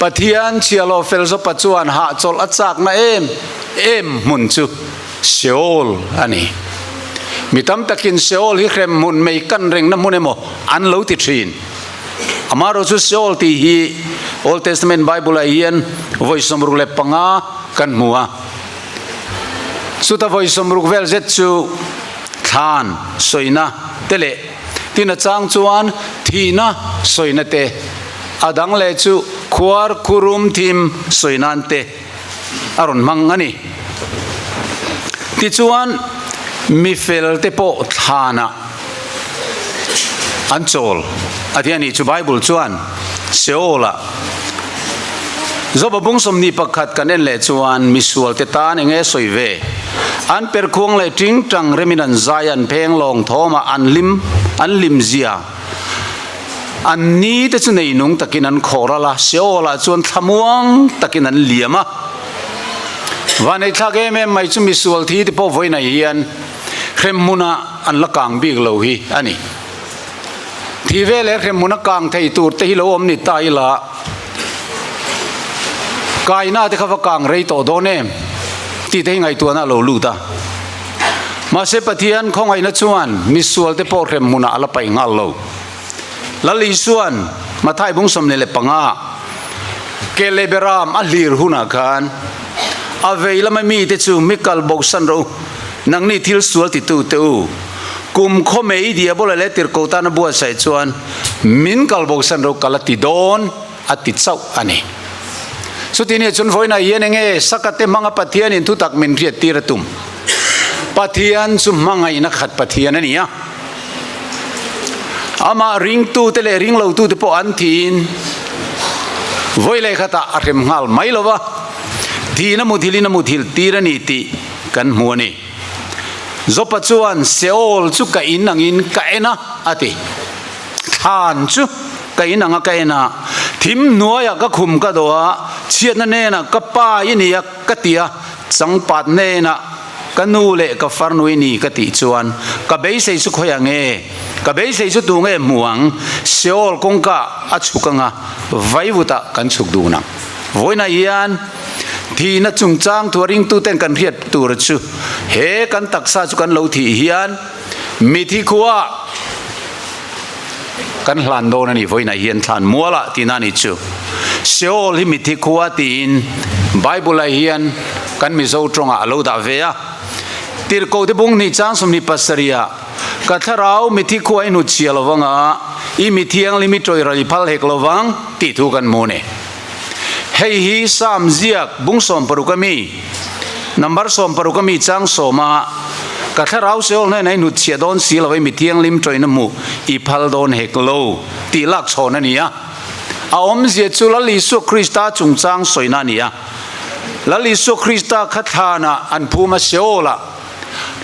pathian chialo fel zo pachuan ha chol achak na em mun chu seol ani mitam takin seol hi khrem mun mei kan reng na munemo an lo ti thin amaro chu seol ti hi old testament bible a hian voice somruk le panga kan muwa suta voice somruk vel zet chu than soina tele tina chang chuan thina soina te adang le chu khuar kurum thim soinan te aron mangani ti chuan mi fel te po thana anchol atiani chu bible chuan seola zoba bung somni pakhat kanen le chuan misual te tan enge soive an perkhung le ting tang reminan zayan pheng long thoma an lim zia an ni te chu nei nung takin an khorala seola chuan thamuang takin an liama วันในทักไม่ไม่จุมิสวลที่ที่พ่อไว้ในเฮียนเข้มมุนะอันละกังบีกโลหิอันนี้ที่เวลาเข้มมุนะกังไทยตูดที่เราอมนิตายละกายหน้าที่เขากังไรต่อโดนเองที่ที่ไงตัวน่ะเราลูตามาเสพเทียนของไอ้นัชวนมิสวลที่พ่อเข้มมุนะละไปงาโลแล้วลิส่วนมาท้ายบุ้งสมเนเลปังอาเกเลเบรามอัลลีร์หุนักันอาเวลไม่มีที่จูมิกัลบอกสันรู้นังนี่ทิลสวลติตูเตอูกุมข้อไม่ดีอะบอกเลยติร์โกตานบัวใส่ชวนมินกัลบอกสันรู้กัลติโดนอัติดเศร้าอันนี้สุดที่นี่จนฝอยนายเย็นเงสักแต่มังปะเทียนอินทุตักมินเรียตีระตุมปะเทียนสุมังไงนักขัดปะเทียนนี่อะอามาริงตูเตเลริงเราตูเตปอันทีนไว้เลยขตาอาเรมหัลไม่หรอวะทีนมุทิลินมุทิลตีระนิติกันหัวนี่จบปัจจุบันเซโอลจุกอินนังอินกะเอนะอติทานจุกอินนังกะเอนะทิมนัวยก็คุมก็ตัวเชียนเนนะก็ป้ายินีก็ตียสังปัดเนนะก็นูเละก็ฟาร์นุยนี่ก็ติจวนก็เบสสุขยังเงก็เบสสุดดูเงหมวงเซโอลคงก็อัจฉริยะไว้วุตะกันสุดดูนังไว้นายันที่นัดจุงจางตัวริงตู้เต้นกันเรียดตัวรชูเฮกันตักซาจุกันเหลาที่เฮียนมิที่ขัวกันหลานโดนนี่ไว้นายันทานมัวละที่นั่นนี่ชูเซโอลที่มิที่ขัวที่อินไบเบิลเฮียนกันมิโซตรงอ่ะเหลาดาเวียติร์โกที่บุ้งนี่จางสมนิปัสริยาก็ถ้าเรามิที่ขัวอินุเชียลวังอ่ะอีมิที่ยังลิมิตโอยรัลิพัลเฮกลวังติดทุกันโมเน่เฮฮีสามเจียกบุ้งสมปรุกมีนัมเบอร์สมปรุกมีจังสมาก็ถ้าเราเสียในนุเชียดอนสีเราไว้มิที่ยังลิมิตโอยนมูอีพัลโดนเฮกโลตีลักโซนันนี่อ่ะอาอมเจียจุลลิสุคริสตาจุงจังสวยนันนี่อ่ะลลิสุคริสตาคัทานะอันพูมาเสียละ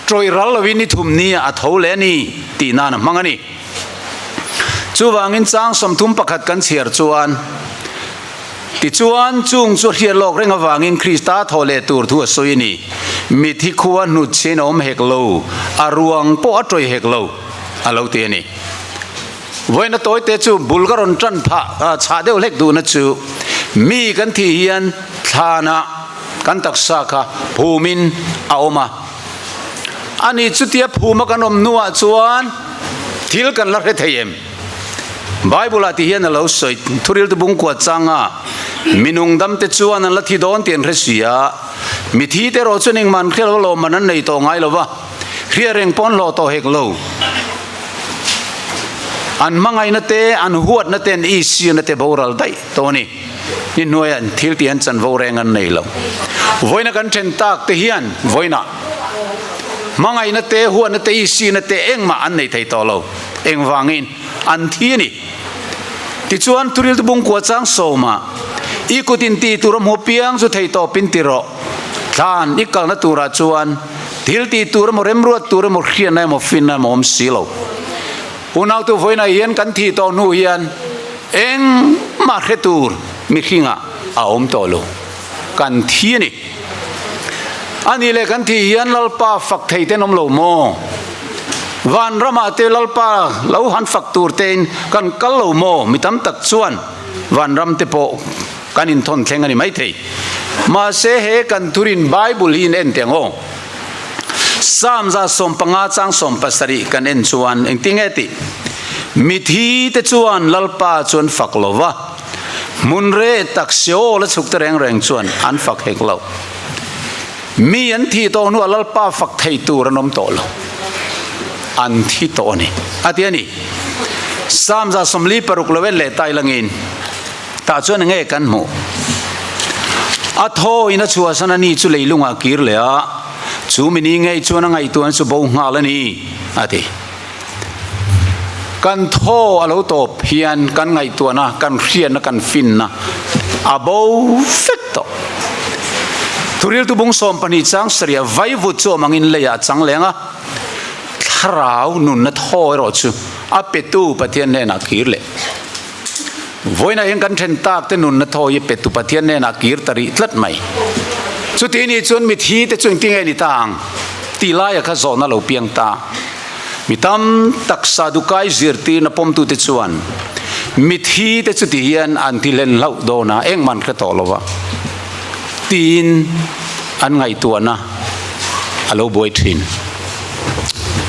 โอยรัลวินิทุมนี่อัทโหเลนี่ตีนานะมังนี่จูวางินจังสมทุมประคัดกันเชียร์จวนติจวนจุงจุดเฮียโลกเรื่องวางินคริสตาทอเลตูร์ทัวสวยนี่มิที่ขวานุเชนอมเฮกโลอารวงปอตรอยเฮกโลอาเลวเตียนี่วันนั้นตัวเตจูบุลการันจันพะชาเดวเล็กดูนะจูมีกันที่เฮียนฐานะกันตักษาค่ะภูมินอาอมาอันนี้จุดที่ภูมิกันอมนัวจวนทิลกันลักเทยมไบเบิลที่เฮียนเราสวยทุเรียนตุบุงกวดจังอ่ะมินุงดำเตจวนนั่นละที่โดนเตียนเรศียมิที่เตโรจุนิงมันเคลียร์โลมันนั่นในตัวไงล่ะวะเคลียร์เร่งปอนโลโตเฮกโลอันมังไงนั่นเตอันหัวนั่นเตนอีซีนั่นเตบอรัลได้ตัวนี้นี่หน่วยอันทิลเตียนจันบอแรงกันในเราวันนั้นกันเชนตากเตเฮียนวันน่ะมังไงนั่นเตหัวนั่นเตอีซีนั่นเตเอ็งมาอันในไทยตัวเราเอ็งวางินอันที่นี่ที่ชวนทุเรียนตุบุงกวดจังโซมาอีกุตินตีตุรมหัวเปียงสุดไทยต่อปินติโรทานอีกกัลนัตุราชวนทิลตีตุรมเรมรัวตุรมเขียนในมฟินในมอมสีโลอุณาตุไฟในเย็นกันที่ต่อนูเย็นเอ็งมาเขตูร์มิขิงะอาอมโตโลกันที่นี่อันนี้เลยกันที่เย็นลลปาฝักไทยเตนอมโลโมวันรามาเตลลปาเล่าหันฝักตูร์เตนกันกัลโลโมมิตัมตักชวนวันรำเตโปกันอินทอนแข่งกันไม่เทมาเสเหกันทุรินไบเบิลฮินเอ็นเตียงโอสามจะสมปังอาจังสมปัสริกันเอ็นชวนเอ็งติงเอติมิทีเตชวนลลปาชวนฝักโลวะมุนเรตักเสียวและสุกตะแรงแรงชวนอันฝักเฮกโลมีอันที่โตนัวลลปาฝักไทยตูรนมโตโลอันที่โตนี่อาทิตย์นี้สามจะสมลีปรุกเลเวลเลตายลังอินตาชวนเงยกันหมูอัทโหอินะชัวสนานีจุเลยลุงอากิร์เลยอะจูมินีเงยชวนไงตัวนั้นสุบงหาลนี่อาทิกันโทอโลโตเพียนกันไงตัวนะกันเรียนนะกันฟินนะอาโบฟิกโตทุเรียนตุบงสมปนิจังเสียไว้วุฒิมังอินเลยจังเลงอะทราวนุนนัทโหรอจูอาเป็ดตูปะเทียนเนนักกิร์เลยวันนั้นยังกันเทนตากเตนุนนัทโหยเป็ดตูปะเทียนเนนักกิร์ตรีตลัดไหม สุดที่นี่จนมิทีแต่จนติ้งไอ้นี่ต่างตีลายข้าโซนเราเพียงตามิตามตักสาดุกายจิรตีนปมตุเตจวนมิทีแต่สุดที่ยันอันที่เล่นเล่าโดนะเอ็งมันก็ต่อละวะตีนอันไงตัวนะอโลบอยทิน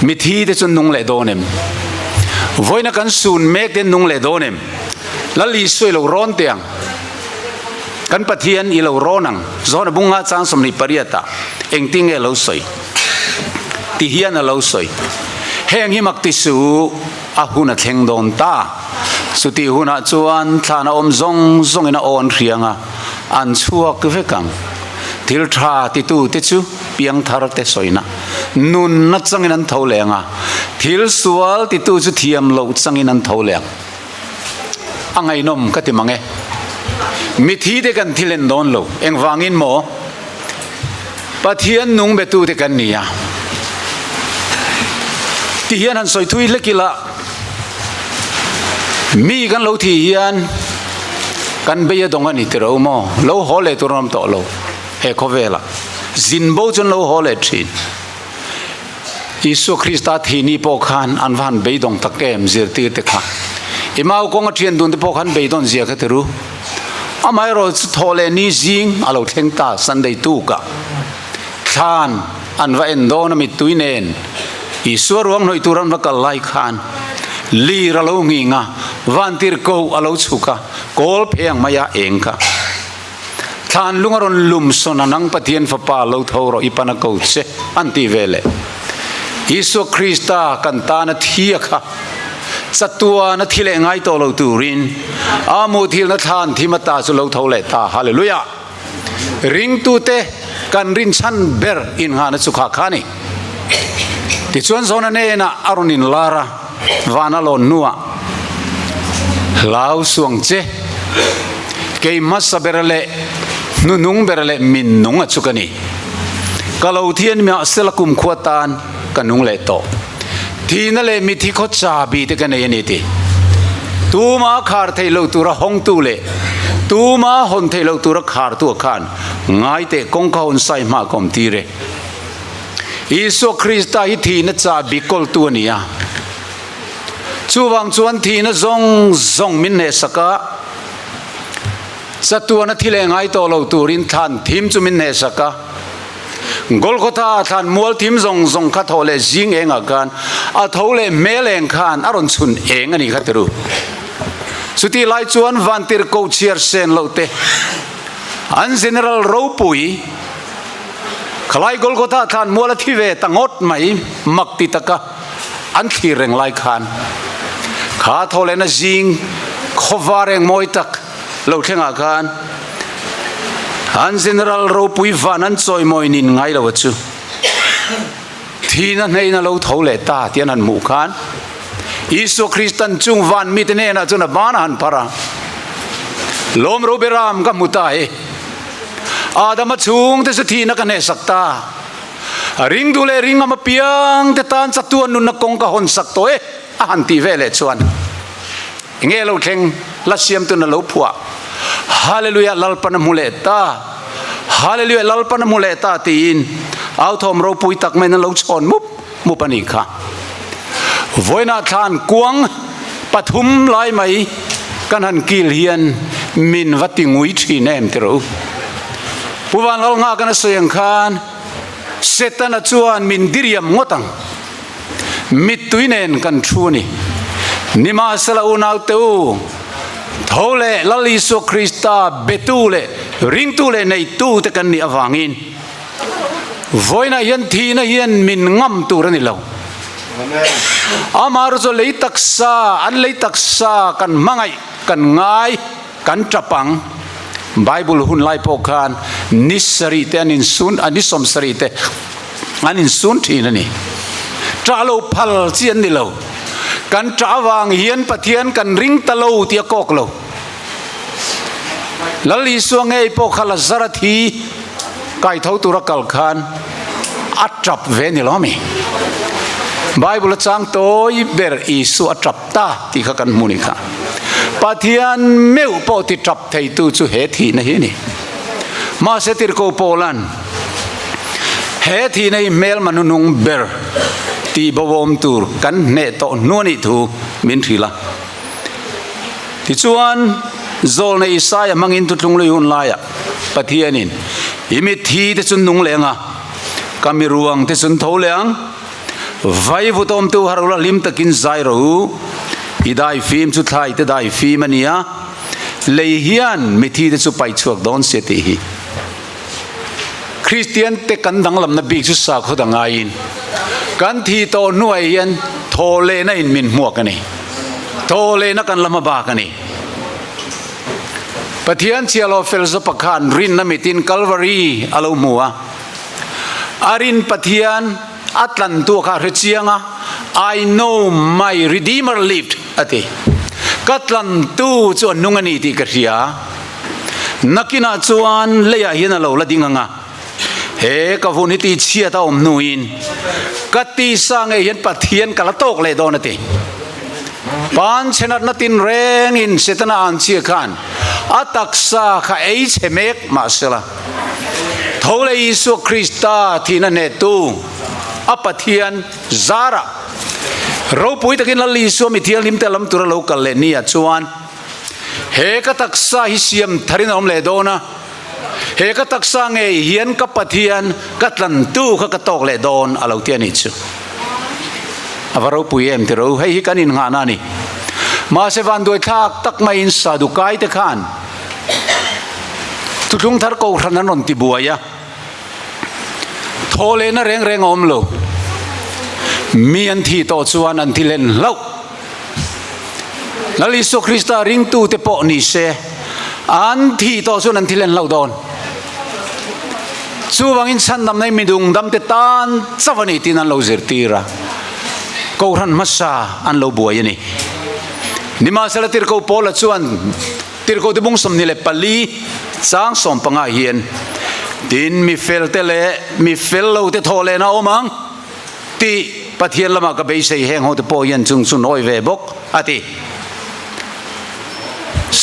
มิทีแต่จนนุ่งเล่โดเนมวันนักการสูนเมกเดนนุ่งเล่โดเนมแล้วลีสวยเราร้อนเตียงกันปะเทียนอีเราร้อนังโซนบุงอาจางสมนิปริยตาเอ็งติ้งเอเราสวยที่เฮียนเราสวยแห่งหิมักติสูอาหุนัดแห่งโดนตาสุติหุนัดจวนทานาอมซงซงอินาออนเรียงอันชัวกเวกังทิลทราติตูติจูเปียงทารเตสอยนะนุนนัดจังอินันเท่าแรงทิลสวลติตูจุเทียมเราจังอินันเท่าแรงอังไงนมก็ติมังเอมิทีเดกันทิเลนโดนโลเอ็งวางินโมปะเทียนนุงเบตูเดกันนี่ที่เฮียนหันสอยทุยเล็กละมีกันเราที่เฮียนกันเบียดงกันนี่เตเราโมเราฮอลเลตัวน้ำต่อเราเอคเวล่ะจินโบจนเราฮอลเลทินยิสุคริสต์ที่นี่พอขันอันวันเบียดงตะเกมเสียตีเตค่ะอิมาอุกงเทียนดุนที่พอขันเบียดงเสียกันเตรู้อาไม่รู้ทอเลนี่จิงอาเราเทงตาสันเดตุกะทานอันว่าเอ็นโดนมิตุยเนนอิสวรวงหน่อยตุรันวักไลขานลีระลงิงะวันติรโกอาเราสุกะกอลเพียงมายาเองกะทานลุงอรุณลุมสนันังปะเทียนฟ้าป่าเราทอรอิปนักอุเซอันติเวเลอิสุคริสตากันตานาทียะสัตว์นัทธิเลงไงตัวเราตูรินอามูทิลนัทานที่มาตาสุเราเท่าเลตาฮาเลลูยาริงตูเตกันรินชันเบอร์อินหานสุขาคานีที่ชวนโซนเนน่ะอารุณินลาระวานาลอนนัวลาวสวงเจเกยมัสเบรเลนุงเบรเลมินนุงอสุกันีกะลาวเทียนมีอัสลกุมขวตานกันนุงเลโตที่นั่นเลยมิที่เขาจ่าบีเตกันเองนี่ทีตูมาขาดเทลตัวระหงตูเลตูมาหนเทลตัวระขาดตัวขานง่ายเตะกงเขาหนใส่มากอมทีเรอิสุคริสต์ที่ที่นั่นจ่าบีกอลตัวนี้ชูวังชวนที่นั่นซงมินเนสกะสัตว์นั่นที่เลงไอตัวเราตัวรินทันทีมจูมินเนสกะกอลโกธาท่านมัวทิมซงขัดโเลจิงเองอาการอัทโเลเมเลงขานอารมณ์สุนเองอันนี้ขัดรู้สุดที่ไล่ชวนวันติรโกเชียร์เซนเราเตอันเจเนอรัลรูปุยขลายกอลโกธาท่านมัวที่เวตังอดไหมมักติตะกะอันที่เร่งไล่ขานข้าโทเลนจิงขวาเร่งมวยตักเราเทงอาการอันเจเนอรัลรูปุยฟันอันซอยมวยนินไงเราวะจูที่นั่นให้นั่นเราเท่าเลตาที่นั่นหมู่ขานอิสุคริสตันจุงวันมิตรเนน่ะจนบ้านหันพระลมรูเบรามก็มุตายอาดามจุงแต่สุดที่นักเนสักตาริงดูเลริงมาเปียงแต่ตานสักตัวนุนนักกงกะหนสักตัวอันที่เวเลชวนเงี้ยเราเข่งลัดเสียมตัวนั่นเราผัวฮาเลลูยาลัลปนมุเลตาฮาเลลูยาลัลปนมุเลตาตีนเอาทอมเราปุยตักไม่นั่นเราชนมุปนิค่ะวันนั้นท่านกวงปฐุมลายไหมกันหันกิลเฮียนมินวัดติงุยที่เนมเตรูผู้วันเรางากันเสียงคานเซตันจวนมินดิริยมงตังมิตุยเนนกันชูนี่นิมาสลาอุนาวเตอูทอเลลลิสุคริสตาเบตูเลริงตูเลในตู้ตะกันนี่อวังอินวันนั้นยันทีนั้นยันมินงำตัวนี่เราอามารุโซเลยตักษาอันเลยตักษากันมังไงกันง่ายกันจับปังไบเบิลหุ่นไล่พอกันนิสริเตอันนิสุนอันนิสมสริเตอันนิสุนที่นั่นนี่จ้าโลพัลเซียนนี่เรากันจ้าวางเฮียนปะเทียนกันริงตะโลเตียกอกเราแล้วลีสวงไงพอขลัสระทีไก่เท่าตุรกัลคานอัดจับเวนิลามีไบเบิลจังโตยเบอร์อิสุอัดจับตาที่เขากันมุนิค่ะปะเทียนเมื่อพอที่จับไทยตู้จูเหตุนี่นี่ มาเสติรโกโปลันเฮทีในเมลมนุนุงเบอร์ตีบวมตูร์กันเนตนวนิทูมินทีละที่ชวนโซลในอิสายมังอินทุตุงเลยหุ่นลายปะเทียนินอิมิทีที่สุนนุงเลงะกามิรวงที่สุนโถเลงไฟฟุตอมตูฮารุลลิมตะกินไซรูอีได้ฟิล์มสุดท้ายที่ได้ฟิล์มนี่เลยเฮียนมิทีที่สุไปชวกดอนเสติฮีคริสเตียนเตกันดังลำนบีสุสาขดังไงกันที่โตนวยยันโทเลนัยมินมัวกันนี่โทเลนักันลำบากกันนี่ปะเทียนเชียโลเฟลสปะคานรินนมิตินคัลวารีอโลมัวอารินปะเทียนอัตลันตัวข้าเรียงI know my Redeemer lived อติกัตลันตูจวนนุงนี่ที่กระเสียนักนาจวนเลียเห็นเราละดิ้งงะเฮกับฟุนิตีเชียตาอมนุอินกัตตีสังเห็นปะเทียนกะละโตกเลยโดนติปานเชนัดนัตินเรงอินเสตนาอันเชียขันอัตักษาข้าเอชเมกมาเสละทว่าเลยยิสุคริสต์ที่นั่นเนตูอปะเทียนซาระเราปุยตะกินละลิสวมิเทียนลิมเตลัมตุระโลกัลเลนียจวนเฮกตักษาฮิเซียมทารินอมเลโดนะเฮกตักษาเงยเฮียนกับปะเทียนกัตลันตูขกตอกเลโดนอาลาวเทียนิจูอวาเราปุยเอ็มที่เราให้ฮิกันินงานานี่มาเสวันโดยทักตักมาอินซาดุกายเตขันทุกทุงทาร์โกขนันนนติบัวยะโทเลนะเร่งอมโลมีอันที่ต่อชวนอันที่เล่นเล่านั่นลิสุคริสต์ริงตูเตปอนิเซอันที่ต่อชวนอันที่เล่นเล่าโดนชูวังอินสันดำในมิดุงดำเตตันสวรรค์ที่นั่นเราเจอตีระกูรันมัสซาอันเราบัวยันนี่นิมาเสละติรโกโปละชวนติรโกที่บุ้งสมนิเลปลีสร้างสมปังอาเฮียนดินมีเฟลเตเลมีเฟลเราเตโทเลนะโอมังตีปะเทียนละมากับเบย์เซย์แห่งหัวตะโพยันจุงสุนอยเวบกอาทิ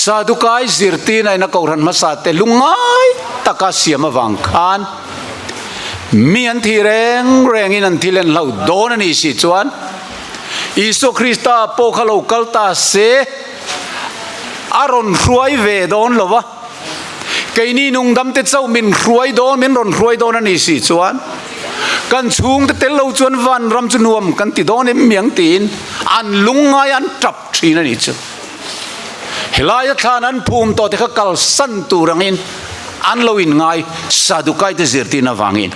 ซาดุกายสิรตีในนักกรันมาสาเตลุงไงตะกาเสียมาวังคานมีอันที่แรงอินันที่เล่นเราโดนนี่สิจวนอิสุคริสต์โปคาโลกัลตาเซอารอนรวยเวโดนหรอวะไกนี่นุ่งดำเตเจ้ามินรวยโดนมินรอนรวยโดนนี่สิจวนกันชูงเตเราจวนวันรำจนวมกันติดโดนเมียงตีนอันลุงไงอันจับทีนั่นนี่จ้ะเฮลายทานันภูมิต่อที่เขากลสันตูรังอินอันเราอินไงสาดุกายเตเสียตีนาวังอิน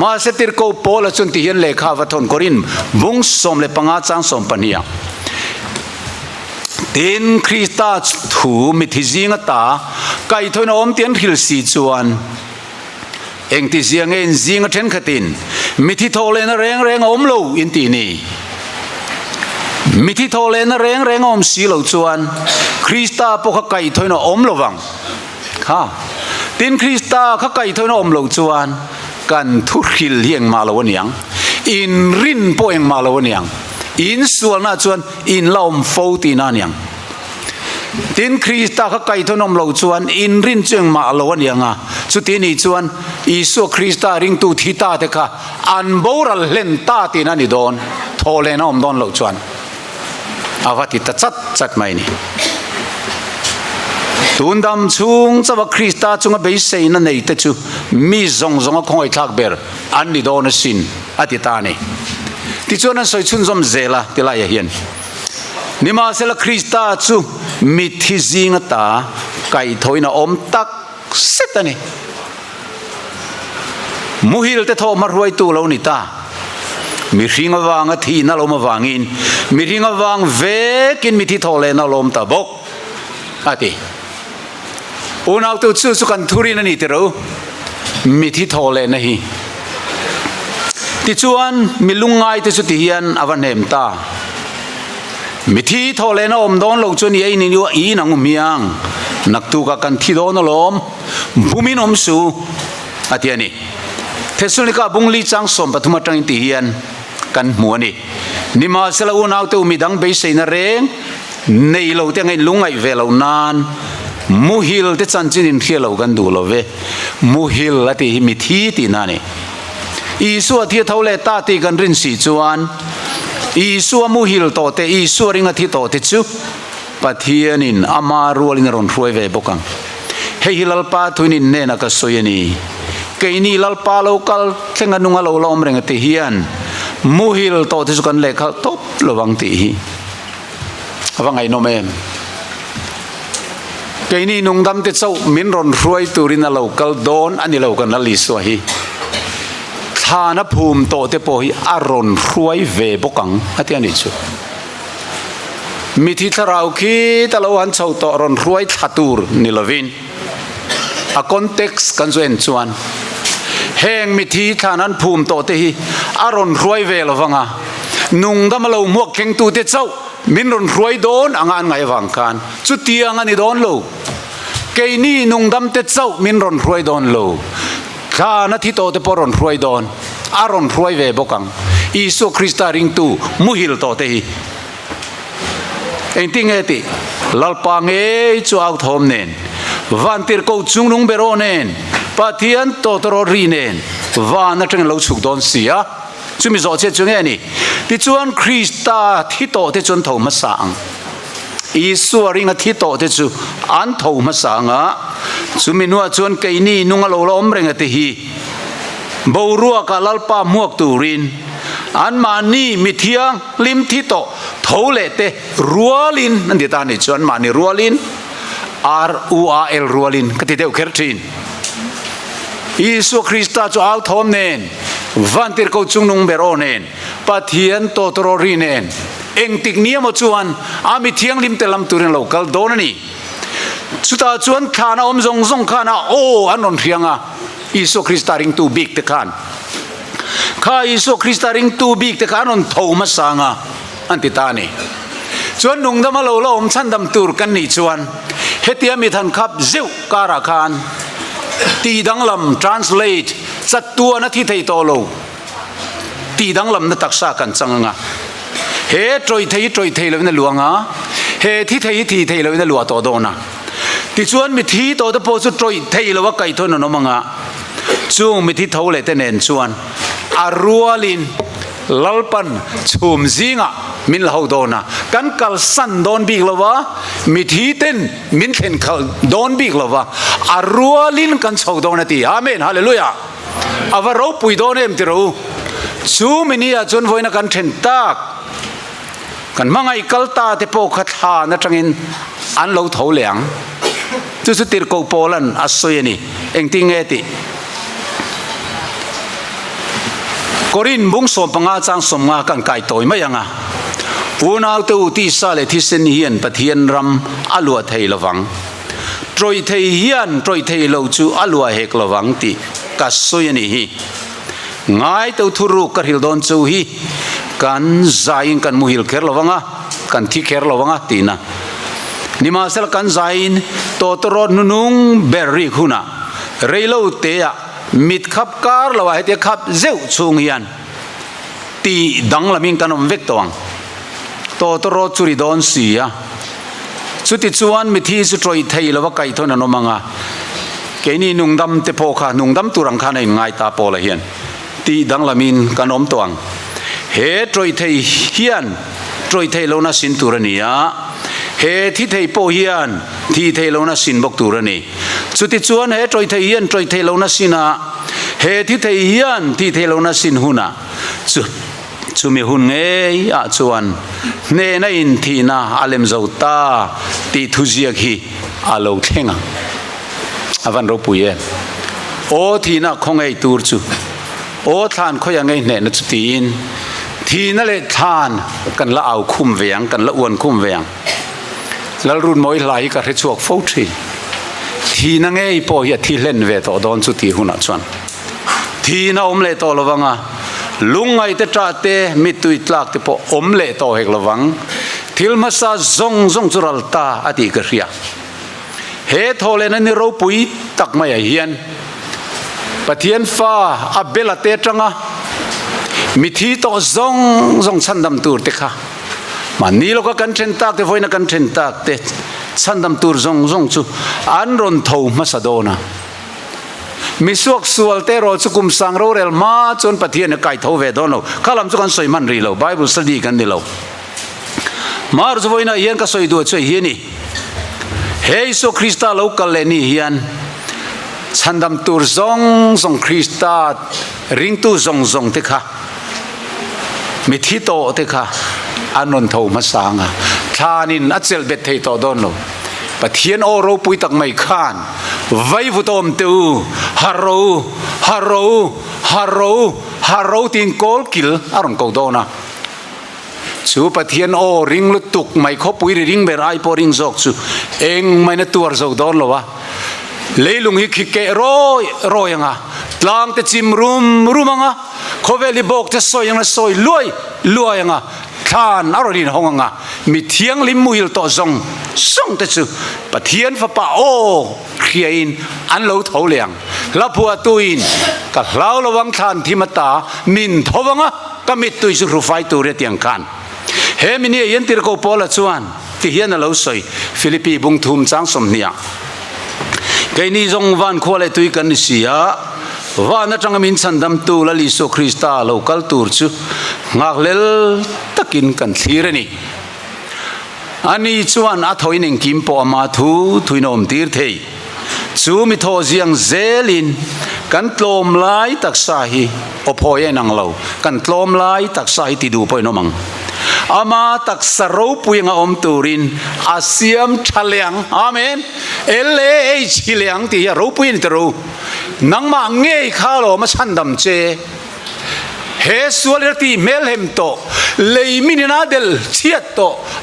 มาเสติรโกโปละจนที่เห็นเลขาวัฒนกรินบุ้งสมเลปังอาจังสมปัญญาตินคริสต์ถูมิทิจิงตาไก่ทนอมเตียนหิลสีจวนเองที่เสียงเอ็นจิงเทนขตินมิทิโทเลนแรงอมโลอินตีนี่มิทิโทเลนแรงอมสีโลจวนคริสต์พวกไก่ทนอมโลวังค่ะตินคริสต์ข้าไก่ทนอมโลจวนกันทุริลเลียงมาลวันยังอินรินโปเองมาลวันยังอินส่วนน่าจวนอินลอมโฟตีนั่นยังตินคริสต์ข้าไก่ทนอมโลจวนอินรินจึงมาลวันยังสุดที่นี่จวนอิสุคริสต์ริงตูทิตาเตค่ะอันโบราณเล่นตาตีนั่นนี่โดนโทเลนอมโดนโลจวนอาวัติตจัดไม่นี่ตุนดำชุงจะว่าคริสต์จุงเบสเซนันในเตจูมีซงคงไอทักเบอร์อันนี้โดนสินอธิตานี่ที่ชวนนั้นสอยชุนซอมเซล่าที่ลายเฮียนนี่มาเซลคริสต์จูมิทิจิงตาไก่ถอยน่ะอมตักเสตนี่มุฮิลเตโทมารวยตัวเรานี่ตามีริงวางที่นั่นเรามาวางินมีริงวางเวกินมิทิโทเลนั่นเราตาบกอาทิอุณเอาตัวชูสุกันทุรินันนี่เตรู้มิทิโทเลนะฮีที่ชวนมีลุงไงที่สุดที่เฮียนอวันเฮมตามิทิโทเลนะอมโดนลงชวนยัยนี่อยู่อีนังมียังนักตุกกันที่โดนลมบุมินอมสูอาทินี่เทสุนิกาบุงลีจังสมปฐุมตรังที่เฮียนกันมัวนี่นิมาเสลาอุณเอาตัวมีดังเบสเซนเรงในเราเตียงไงลุงไงเวลานาน muhil te chan chin in khelo kan du lo ve muhil ati mi thi ti na ni isu thi thole ta ti kan rin si chuan isu muhil to te isu ringa thi to te chu pathian in ama rualin ron ruai ve bokang he hilal pa thuinin ne na ka soyani keini lalpa local thenga nunga lo lom reng te hian muhil to te kan le kha top lowang ti hi awangai no mem keini nungdam te chau min ron ruai turin a local don ani lo kan ali so hi thana phum to te po hi aron ruai ve bokang atiani chu mi thi tharau khi talo han chau to ron ruai thatur ni lovin a context kan zo en chuan heng mi thi thanan phum to te hi aron ruai ve lovanga nungdam lo muak kheng tu te chau min ron ruai don anga an ngai wang khan chu tiang ani don lo keini nungdam te chau min ron ruai don lo khana thi to te poron ruai don aron ruai ve bokang isu krista ring tu muhil to te hi engting eti lalpa nge chu out home nen vantir ko chungnung bero nen pathian to toro ri nen van na teng lo chuk don sia chumi zo che chung ani ti chuan krista thi to te chun thau ma sang isu ring a thi to te chu an thau ma sanga chumi nuwa chuan keini nunga lo lom reng ati hi borua ka lalpa muak turin an mani mithiang lim thi to thole te rualin nan di ta ni chuan mani rualin rual rualin ka ti deu kherthin isu krista chu al thom nen vantir ko chungnung bero nen pathian to toro ri nen eng tik niam chuan ami thiang lim te lam turin local donani chuta chuan khana om zong zong khana o anon thianga isu krista ring tu big te khan kha isu krista ring tu big te khan on thoma sanga anti tani chuan nungdam lo lo om chandam tur kan ni chuan hetia mi than khap zeu kara khan ti danglam translate chatua na thi thei to lo ti danglam na taksa kan changa he troi thei lo na luanga he thi thei lo na lua to do na ti chuan mi thi to da po chu troi thei lo wa kai thon no manga chung mi thi thole te nen chuan arualin lalpan chum zinga min lau dona kan kal san don big lova mi thi ten min khen khal don big lova arualin kan chau dona ti amen hallelujah ava ro pui don em ti ro chu minia chun voina kan then tak kan mangai kalta te po khatha na tangin an lo tho leang chu chu tir ko polan asoyani engting eti korin bung som panga chang som nga kan kai toy mayanga punau te uti sa le thi sen hian pathian ram alua thei lawang troi thei lo chu alua hek lawang ti ka soyani hi ngai to thuru karhil don chu hi kan zain kan muhil kher lawanga kan thi kher lawanga tina nima sel kan zain to toro nunung berri khuna reilo te ya mit khap kar lawa he te khap zeu chung hian ti dang laming kanom vek tawang to toro churi don sia chuti chuan mi thi chu troi thei lawa kai thona no manga keini nungdam te po kha nungdam turang kha nei ngai ta pola hian ti dang lamin kanom tawang he troi thei hian troi thei lo na sin turania he thi thei po hian thi thei lo na sin bok turani chuti chuan he troi thei hian troi thei lo na sina he thi thei hian thi thei lo na sin huna chu mi hun nge a chuan ne na in thina alem zauta ti thuziak hi alo thenga avan ro puye o thina khongei tur chu o than khoya ngei ne na chutin thina le than kan la au khum veang kan la uan khum veang lal run moi lai ka re chuak fo thi thina ngei po hi thi len ve to don chu ti huna chuan thina om le to lawanga lungai te tra te mitui tlak te po om le to hek lawang thil ma sa zong chural ta ati ka ria he thole na ni ro pui tak mai a hian pathian fa abela te tanga mi thi to zong chandam tur te kha mani lo ka kan then tak te voina kan then tak te ชันดำตูร์ซงจูอันรอนทาวมาสะโดนะมิสวกสวลเตโรจุกุมสังโรเรลมาจนปะเทียนไก่ทาวเวดอนเราข้าลำจุกันสวยมันรีเราไบเบิลสตีกันนี่เรามาร์จวอยน่ะเฮียนก็สวยดูช่วยเฮียนี่เฮซูคริสต์เรากัลเลนี่เฮียนชันดำตูร์ซงคริสต์ริงตูซงเตค่ะมิทิโตเตค่ะอันนนทาวมาสังอ่ะทานินอัจเซลเบตเทโตดอนเราปะเทียนโอโรปุยตักไม่ขานไว้ฟุตอมตูฮารูติงโกลกิลอารมณ์กูโดนะชูปะเทียนโอริงลุตุกไม่คบปุยริงเบรไอปอริงจอกชูเองไม่นตัวจอกโดนหรอวะเลยลุงฮิคิเกโรยังอ่ะลางแต่จิมรุมมั้งอ่ะเขาเวลิบอกจะซอยยังไงซอยลวยยังอ่ะทานอารดินห้องอ่ะมีเทียงลิมุยลต่อซงแต่ชูปะเทียนฟ้าป่าโอเขียนอันเราเท่าเลียงละพัวตุยนกับเราระวังทานที่มาตามินทวังอ่ะก็มิตุยสุรุไฟตัวเรียงกันเฮมินี่ยันติรโกปอลชวนที่เฮียนเราสวยฟิลิปปีบุงทุมจังสมเนียไกนี่จงวันขวาเลยตุยกันเสียว่านัดจังมินสันดำตูละลิโซคริสตาโลกัลตูร์ชูงักเลลตะกินกันทีระนี่อันนี้ชวนอัฐอยนึงกิมปอมาทุยนอมตีร์เทยชูมิโทเจียงเซลินกันตลมไล่ตักสาฮีอพอยนังเรากันตลมไล่ตักสาฮีติดูปอยนมังอามาตักสรุปยังอมตูรินอาเซียมทะเลงอาเมนเอเลชิเลงที่รูปยินตรูนังมาเงยข้าโลมาชันดำเจเฮสวลตีเมลเฮมโตเลยมินนาเดลเชียโต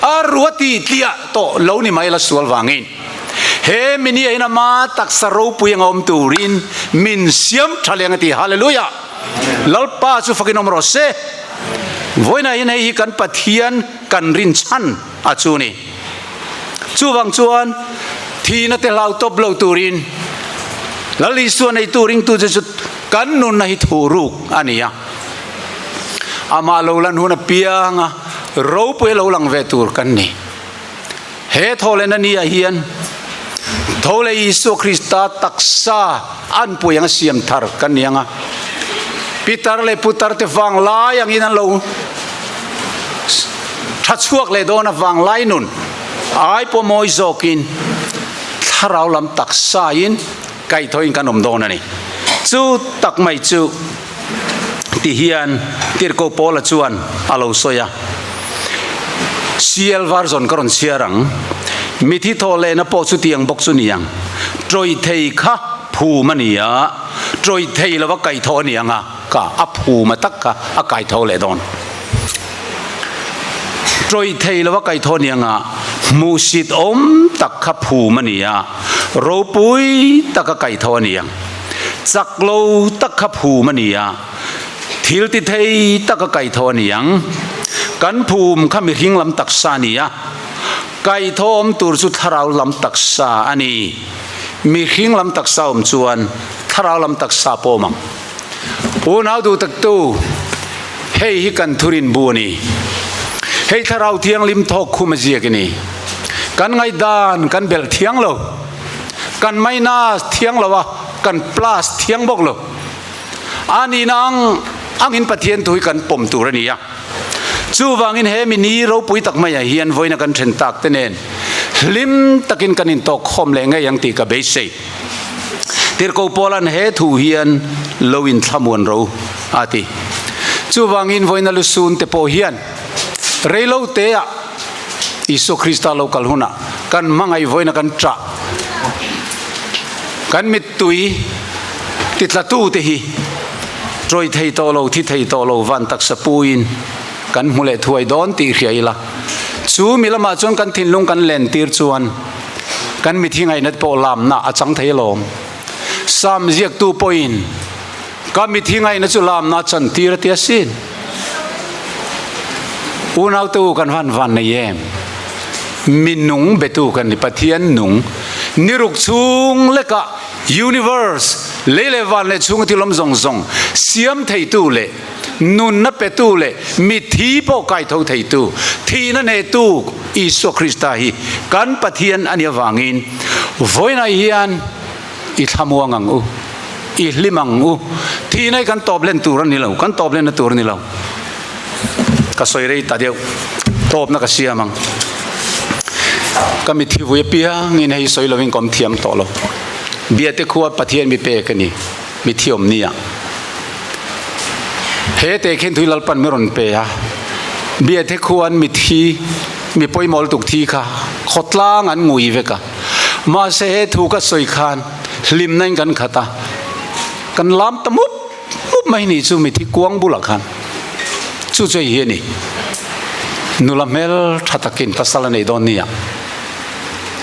อารวตีเตียโตเหล่านี้ไม่ละสวลวางินเฮมินีไอ้นามาตักสรุปยังอมตูรินมินเซียมทะเลงตีฮาเลลูยาลลป้าสุฟักินอมรสเซวันนี้ในกันปะเทียนกันรินชันอาจูนี่จูวังจวนทีนั่นแต่เราตบเราตูรินแล้วลิส่วนในตูริงตูจะจุดกันนุนในทูรุกอันนี้อามาเราลันหัวเปียงเราไปเราลังเวตูร์กันนี่เฮทอเลนันนี่เฮียนทอเลยิสุคริสต์ตักษาอันปุยังเสียมทาร์กันยังพิตาร์เลพุตาร์เตฟังลายอย่างนี้นั่นเราทัดช่วงเลยโดนฟังลายนุนไอ้พวกมอยโซกินถ้าเราลำตักษาอินไก่ทอยินกันอมโดนนี่จูตักไม่จูที่เฮียนที่ร์โกโปละจวนอาลูโซยาเซียลวาร์ซอนกรอนเซียรังมิทิโทเลนะโปสุตียงบกสุนียังโดยเทยค่ะภูมันนี่อ่ะโดยเทยแล้วว่าไก่ทอนี่ยังอ่ะก็อับภูมาตักกะอ่ะไก่ทอเลยโดนโดยเทยแล้วว่าไก่ทอนี่ยังอ่ะมูสิตตักค่ะภูมันนี่อ่ะโรปุยตักกะไก่ทอนี่ยังจักโลตักค่ะภูมันนี่อ่ะทิลติเทยตักกะไก่ทอนี่ยังกันภูมิข้ามีหิงลำตักษานี่อ่ะไก่ทอมตูร์สุดทาราวลำตักษาอันนี้มีหิงลำตักษาจวนทาราวลำตักษาโปมังปูนาวดูตักตูเฮฮิกันทุรินบูนี่เฮทาราวเทียงลิมทอกคุมเจียกันนี่กันไงดานกันเบลเทียงโลกันไม่น่าเทียงโลวะกันปลาสเทียงบกโลอันนี้นังอังอินปะเทียนตุยกันปมตูระนี่ยจูวังอินเฮมินีเราปุยตักไม่เฮียนไว้นักันเทนตักเตเนนลิมตักินกันอินตอกคอมเลงยังตีกับเบสเซติร์โกโปลันเฮทูเฮียนโลวินทามวนเราอาทิจูวังอินไว้นัลุซุนเตโปเฮียนเรโลเตะอิสุคริสตาโลกัลหุนะกันมังไอไว้นักันตระกันมิตุยติดละตู้เตหีโดยไทยโตโลที่ไทยโตโลวันตักสปูอินกันมุเลถวยดอนตีเขียละชูมิละมาจนกันทิ้งลงกันเล่นตีร์จวนกันมิทิ้งไงนัดโปลามน่ะอาจังไทยลมสามเรียกตู้ปอินกันมิทิ้งไงนัดจุลามน่ะจันตีร์เตียสินอุณเอาตู้กันวันในเยมมินุงเบตูกันในปะเทียนนุงนิรุกชุงเล็กะ universe เลวันเลชุงที่ลมซงเสียมไทยตู้เล นุนนับเปตูเลมีทีโปไกทอไทตูทีนั่นเอตูอิสุคริสต์ฮีกันปะเทียนอันยวางินวันนั้นเฮียนอิทามัวงังอูอิลิมังอูทีนั่นกันตอบเล่นตัวนี่เรากันตอบเล่นตัวนี่เราก็สวยเลยตาเดียวตอบนักเสียมังก็มีที่วัยเปียงินให้สวยเราวิ่งกอมเทียมต่อเราเบียดที่ขวบปะเทียนมีเปกันนี่มีเที่ยวนี่อ่ะเฮเตเข็นทุยลปันไม่รอนเปียเบียดที่ขวบมีที่มีปอยมอลตุกที่ค่ะขดล่างอันงุยเวกะมาเสเฮถูกก็สวยคานลิมนั่งกันขัดกันล้ำตะมุบไม่นี่จู่มีที่กวางบุลักขันจู่ใจเฮียนี่นุลาเมลทัตกินปัสสาวะในดอนนี่อ่ะ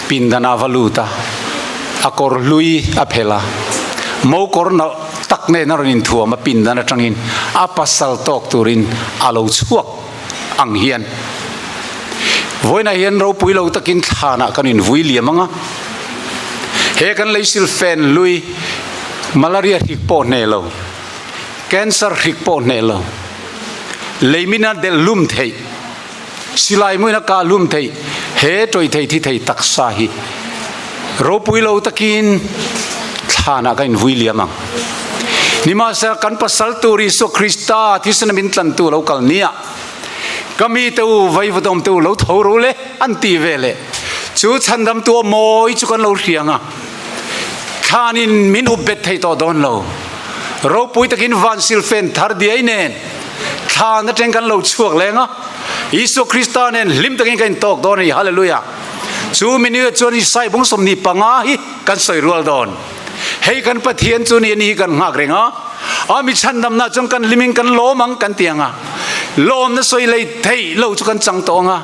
ปินดานาวลูตาakor lui apela mo korna takne narin thua ma pin dana tangin apasal tok turin alo chuak ang hian voina hian ro puilo takin thana kanin vuiliam anga he kan leisil fen lui malaria hik po nelo cancer hik po nelo leimina del lum thei silai muina ka lum thei he toi thei thi thei taksa hi ro puilo takin thana kain vuiliam ang nima sa kan pasal turi so krista tisana min tlan tu lo kal nia kami tu vai vodom tu lo thoro le anti vele chu chandam tu moi chu kan lo rianga khanin min ubet thei to don lo ro pui takin van silfen thar di ai nen than na teng kan lo chuak lenga isu krista nen lim takin kain tok don ni hallelujah chu mini chuan sai bung som ni panga hi kan soi rual don hei kan pathian chu ni ni kan ngak renga ami chandam na chung kan liming kan lomang kan tianga lom na soi lei thei lo chu kan chang tonga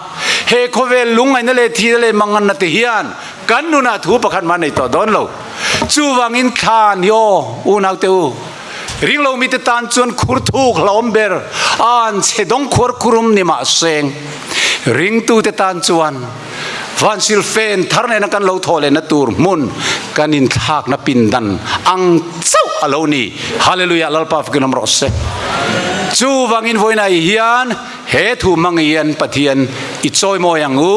he khove lungai na le thi le mangan na te hian kan nu na thu pakhan ma nei to don lo chu wangin khan yo unau teu ring lo mi te tan chuan khur thuk hlom ber an chedong khur kurum ni ma seng ring tu te tan chuan van silfen tharne na kan lo thole na tur mun kanin thak na pindan ang chau aloni hallelujah lalpa fginam rose chu wangin voina hian he thu mangian pathian i choi mo yang u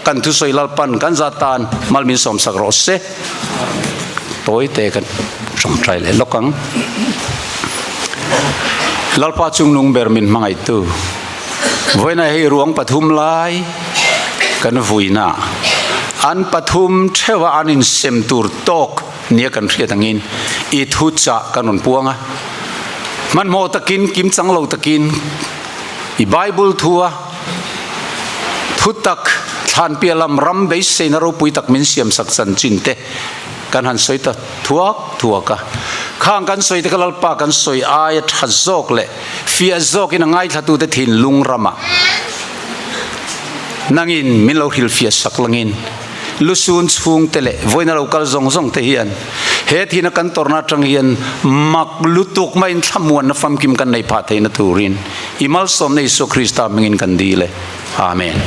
kan thu soi lalpan kan zatan malmin som sak rose toy te kan som trai le lokang lalpa chung nung bermin mangai tu voina he ruang pathum lai kan vuina an pathum thewa anin sem tur tok nia kan thria tangin I thu cha kanon puanga man mo takin kim changlo takin I bible thua thu tak than pialam ram be se na ro pui tak min siam sak san chinte kan han soi ta thua ka khang kan soi te kalal pa kan soi ai thazok le fia zok in ngai thatu te thin lung rama nangin min lo hil fia sak langin lusun chung tele voina lo kal zong zong te hian he thina kan torna tang hian mak lutuk main thamuan na fam kim kan nei pha theina turin imal som nei so krista mingin kan dile amen